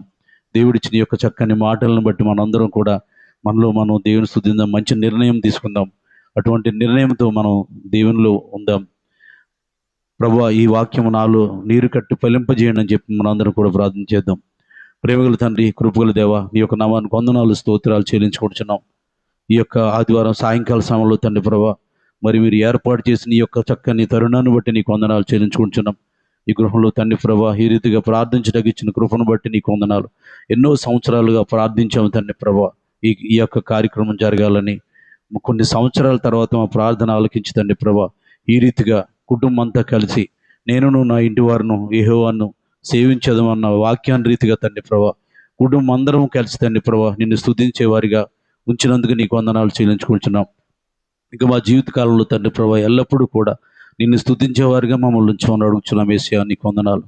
దేవుడిచ్చిన యొక్క చక్కని మాటలను బట్టి మనందరం కూడా మనలో మనం దేవుని స్తుతిందాం, మంచి నిర్ణయం తీసుకుందాం. అటువంటి నిర్ణయంతో మనం దేవునిలో ఉందాం. ప్రభువా, ఈ వాక్యము నాలో నీరు కట్టి ఫలింపజేయండి అని చెప్పి మనందరం కూడా ప్రార్థన చేద్దాం. ప్రేమగల తండ్రి, కృపగల దేవ, నీ యొక్క నామానికి వందనాలు, స్తోత్రాలు చెల్లించుకుంటున్నాం. ఈ యొక్క ఆదివారం సాయంకాల సమయంలో తండ్రి ప్రభా, మరి మీరు ఏర్పాటు చేసిన ఈ యొక్క చక్కని తరుణాన్ని బట్టి నీకు వందనాలు చెల్లించుకుంటున్నాం. ఈ గృహంలో తండ్రి ప్రభా, ఈ రీతిగా ప్రార్థించడానికి ఇచ్చిన కృపను బట్టి నీకు వందనాలు. ఎన్నో సంవత్సరాలుగా ప్రార్థించాము తండ్రి ప్రభా, ఈ యొక్క కార్యక్రమం జరగాలని. కొన్ని సంవత్సరాల తర్వాత మా ప్రార్థన ఆలకించి తండ్రి ప్రభా, ఈ రీతిగా కుటుంబం అంతా కలిసి నేనును నా ఇంటి వారును యెహోవాను సేవించదమన్న వాక్యాన్ని రీతిగా తండ్రి ప్రభా కుటుంబం అందరం కలిసి తండ్రి ప్రభా నిన్ను స్తుతించే వారిగా ఉంచినందుకు నీకు వందనాలు చెల్లించుకుంటున్నాం. ఇక మా జీవితకాలంలో తండ్రి ప్రభా ఎల్లప్పుడూ కూడా నిన్ను స్తుతించేవారిగా మమ్మల్ని ఉంచమని అడుగుచున్నాం. యేసయ్యా నీకు వందనాలు.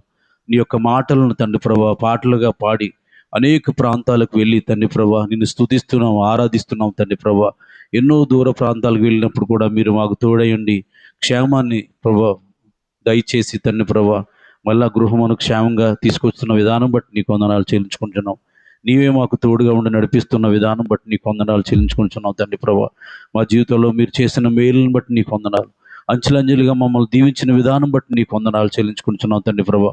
నీ యొక్క మాటలను తండ్రి ప్రభా పాటలుగా పాడి అనేక ప్రాంతాలకు వెళ్ళి తండ్రి ప్రభా నిన్ను స్తుతిస్తున్నాం, ఆరాధిస్తున్నాం తండ్రి ప్రభా. ఎన్నో దూర ప్రాంతాలకు వెళ్ళినప్పుడు కూడా మీరు మాకు తోడయండి క్షేమాన్ని ప్రభా దయచేసి తండ్రి ప్రభా మళ్ళా గృహమును క్షేమంగా తీసుకొస్తున్న విధానం బట్టి నీకు వందనాలు చెల్లించుకుంటున్నాం. నీవే మాకు తోడుగా ఉండి నడిపిస్తున్న విధానం బట్టి నీకు వందనాలు చెల్లించుకుంటున్నాం తండ్రి ప్రభా. మా జీవితంలో మీరు చేసిన మేలును బట్టి నీకు వందనాలు. అంచెలంచెలుగా మమ్మల్ని దీవించిన విధానం బట్టి నీకు వందనాలు చెల్లించుకుంటున్నాం తండ్రి ప్రభా.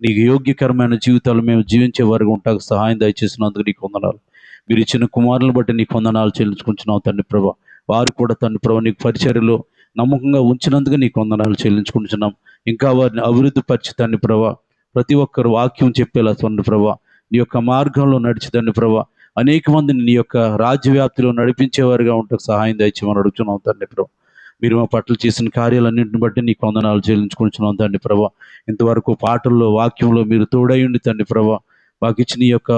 నీకు యోగ్యకరమైన జీవితాలు మేము జీవించే వారికి ఉంటాకు సహాయం దయచేసినందుకు నీకు వందనాలు. మీరు ఇచ్చిన కుమారులను బట్టి నీకు వందనాలు చెల్లించుకుంటున్నాం తండ్రి ప్రభా. వారు కూడా తండ్రి ప్రభా నీకు పరిచర్యలో నమ్మకంగా ఉంచినందుకు నీకు వందనాలు చెల్లించుకుంటున్నాం. ఇంకా వారిని అభివృద్ధి పరిచి తండ్రి ప్రభా ప్రతి ఒక్కరు వాక్యం చెప్పేలా తండ్రి ప్రభా నీ యొక్క మార్గంలో నడిచి తండ్రి ప్రభా అనేక మందిని నీ యొక్క రాజ్యవ్యాప్తిలో నడిపించేవారుగా ఉంటాకు సహాయం దయచేయమని అడుగుతున్నాం తండ్రి ప్రభా. మీరు మా పట్ల చేసిన కార్యాలన్నింటిని బట్టి నీకు వందనాలు చెల్లించుకుంటున్నాం తండ్రి ప్రభా. ఇంతవరకు పాటల్లో వాక్యంలో మీరు తోడైండి తండ్రి ప్రభా. మాకు ఇచ్చిన ఈ యొక్క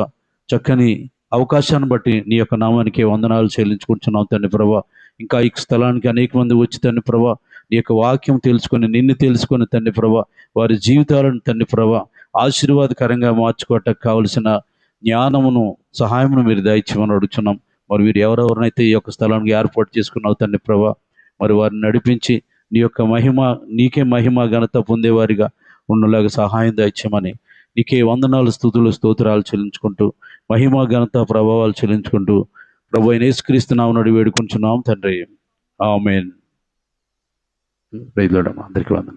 చక్కని అవకాశాన్ని బట్టి నీ యొక్క నామానికి వందనాలు చెల్లించుకుంటున్నాం తండ్రి ప్రభా. ఇంకా ఈ స్థలానికి అనేక మంది వచ్చి తండ్రి ప్రభా నీ యొక్క వాక్యం తెలుసుకొని నిన్ను తెలుసుకొని తండ్రి ప్రభా వారి జీవితాలను తండ్రి ప్రభా ఆశీర్వాదకరంగా మార్చుకోవటానికి కావలసిన జ్ఞానమును సహాయమును మీరు దయచేయమని అడుగుతున్నాం. మరి వీరు ఎవరెవరినైతే ఈ యొక్క స్థలానికి ఏర్పాటు చేసుకున్నావు తండ్రి ప్రభా మరి వారిని నడిపించి నీ యొక్క మహిమ నీకే మహిమ ఘనత పొందేవారిగా ఉండలాగా సహాయం దయచేయమని నీకే వందనాలు స్తుతులు స్తోత్రాలు చెల్లించుకుంటూ మహిమ ఘనత ప్రభావాలు చెల్లించుకుంటూ ప్రభు అయిన యేసుక్రీస్తు నామమున వేడుకుంటున్నాం తండ్రి. ఆమేన్. Praise lord. అందరికీ వందనాలు.